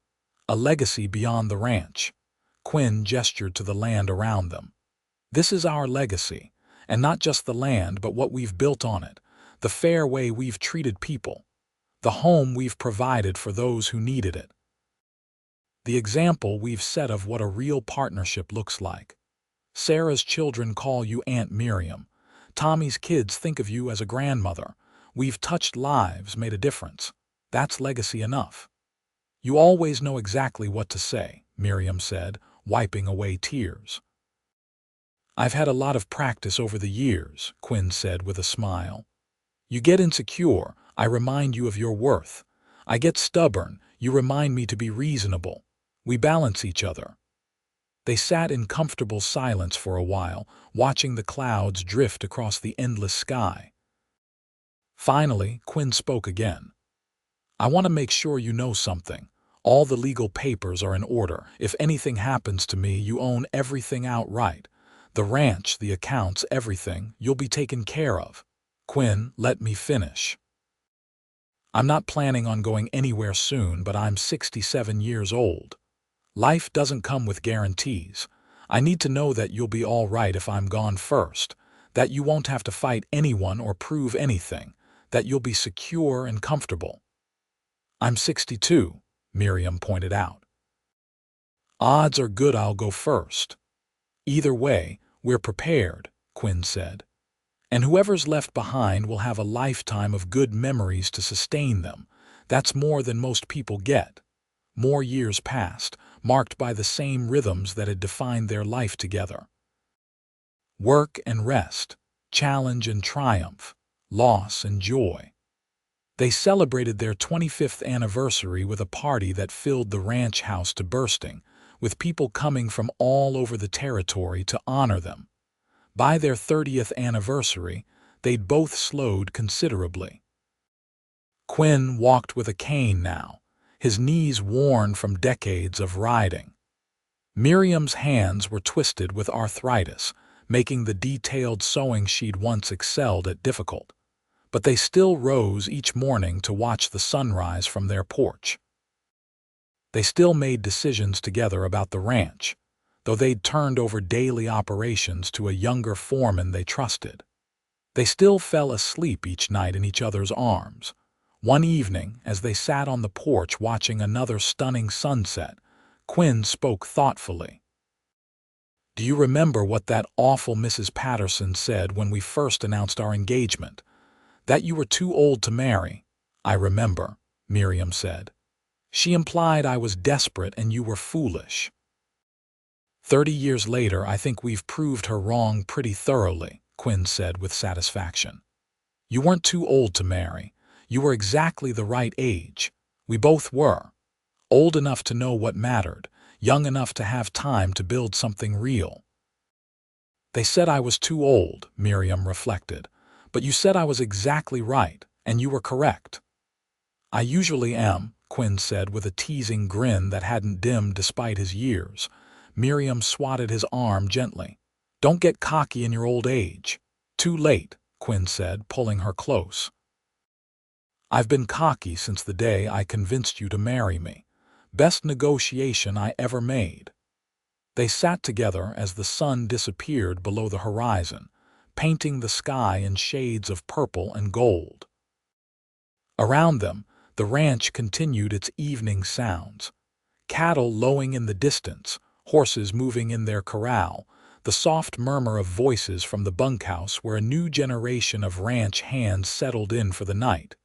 A legacy beyond the ranch. Quinn gestured to the land around them. This is our legacy, and not just the land, but what we've built on it, the fair way we've treated people, the home we've provided for those who needed it. The example we've set of what a real partnership looks like. Sarah's children call you Aunt Miriam. Tommy's kids think of you as a grandmother. We've touched lives, made a difference. That's legacy enough. You always know exactly what to say, Miriam said, wiping away tears. I've had a lot of practice over the years, Quinn said with a smile. You get insecure, I remind you of your worth. I get stubborn, you remind me to be reasonable. We balance each other. They sat in comfortable silence for a while, watching the clouds drift across the endless sky. Finally, Quinn spoke again. I want to make sure you know something. All the legal papers are in order. If anything happens to me, you own everything outright. The ranch, the accounts, everything, you'll be taken care of. Quinn, let me finish. I'm not planning on going anywhere soon, but I'm 67 years old. Life doesn't come with guarantees. I need to know that you'll be all right if I'm gone first, that you won't have to fight anyone or prove anything, that you'll be secure and comfortable. I'm 62, Miriam pointed out. Odds are good I'll go first. Either way, we're prepared, Quinn said. And whoever's left behind will have a lifetime of good memories to sustain them. That's more than most people get. More years passed, marked by the same rhythms that had defined their life together. Work and rest, challenge and triumph, loss and joy. They celebrated their 25th anniversary with a party that filled the ranch house to bursting, with people coming from all over the territory to honor them. By their 30th anniversary, they'd both slowed considerably. Quinn walked with a cane now, his knees worn from decades of riding. Miriam's hands were twisted with arthritis, making the detailed sewing she'd once excelled at difficult. But they still rose each morning to watch the sunrise from their porch. They still made decisions together about the ranch, though they'd turned over daily operations to a younger foreman they trusted. They still fell asleep each night in each other's arms. One evening, as they sat on the porch watching another stunning sunset, Quinn spoke thoughtfully. Do you remember what that awful Mrs. Patterson said when we first announced our engagement? That you were too old to marry. I remember, Miriam said. She implied I was desperate and you were foolish. 30 years later, I think we've proved her wrong pretty thoroughly, Quinn said with satisfaction. You weren't too old to marry. You were exactly the right age. We both were. Old enough to know what mattered, young enough to have time to build something real. They said I was too old, Miriam reflected. But you said I was exactly right, and you were correct. I usually am, Quinn said with a teasing grin that hadn't dimmed despite his years. Miriam swatted his arm gently. Don't get cocky in your old age. Too late, Quinn said, pulling her close. I've been cocky since the day I convinced you to marry me. Best negotiation I ever made. They sat together as the sun disappeared below the horizon, painting the sky in shades of purple and gold. Around them, the ranch continued its evening sounds. Cattle lowing in the distance, horses moving in their corral, the soft murmur of voices from the bunkhouse where a new generation of ranch hands settled in for the night.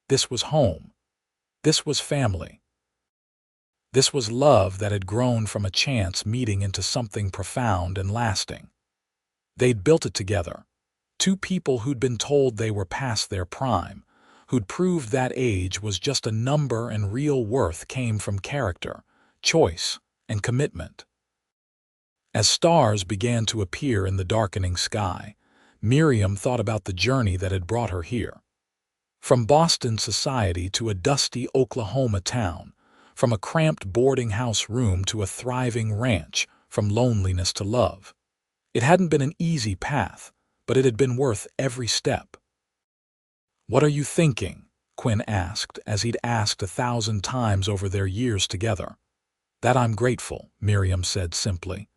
This was home. This was family. This was love that had grown from a chance meeting into something profound and lasting. They'd built it together. Two people who'd been told they were past their prime, who'd proved that age was just a number and real worth came from character, choice, and commitment. As stars began to appear in the darkening sky, Miriam thought about the journey that had brought her here. From Boston society to a dusty Oklahoma town, from a cramped boarding house room to a thriving ranch, from loneliness to love. It hadn't been an easy path, but it had been worth every step. "What are you thinking?" Quinn asked, as he'd asked 1,000 times over their years together. "That I'm grateful," Miriam said simply.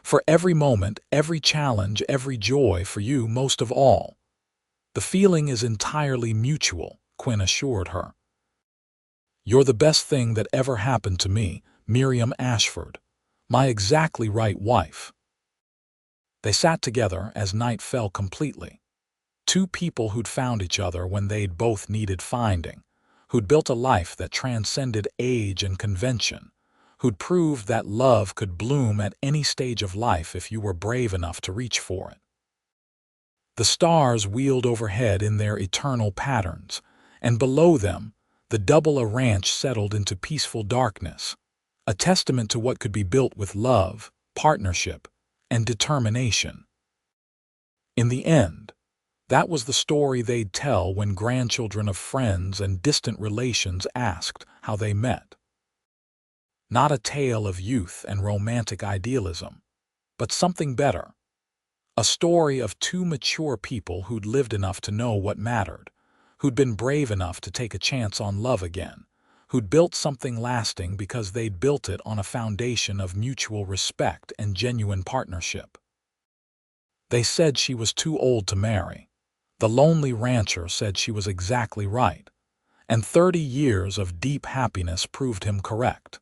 "For every moment, every challenge, every joy, for you most of all." "The feeling is entirely mutual," Quinn assured her. "You're the best thing that ever happened to me, Miriam Ashford. My exactly right wife." They sat together as night fell completely. Two people who'd found each other when they'd both needed finding, who'd built a life that transcended age and convention, who'd proved that love could bloom at any stage of life if you were brave enough to reach for it. The stars wheeled overhead in their eternal patterns, and below them, the Double-A Ranch settled into peaceful darkness, a testament to what could be built with love, partnership, and determination. In the end, that was the story they'd tell when grandchildren of friends and distant relations asked how they met. Not a tale of youth and romantic idealism, but something better. A story of two mature people who'd lived enough to know what mattered, who'd been brave enough to take a chance on love again, who'd built something lasting because they'd built it on a foundation of mutual respect and genuine partnership. They said she was too old to marry. The lonely rancher said she was exactly right, and 30 years of deep happiness proved him correct.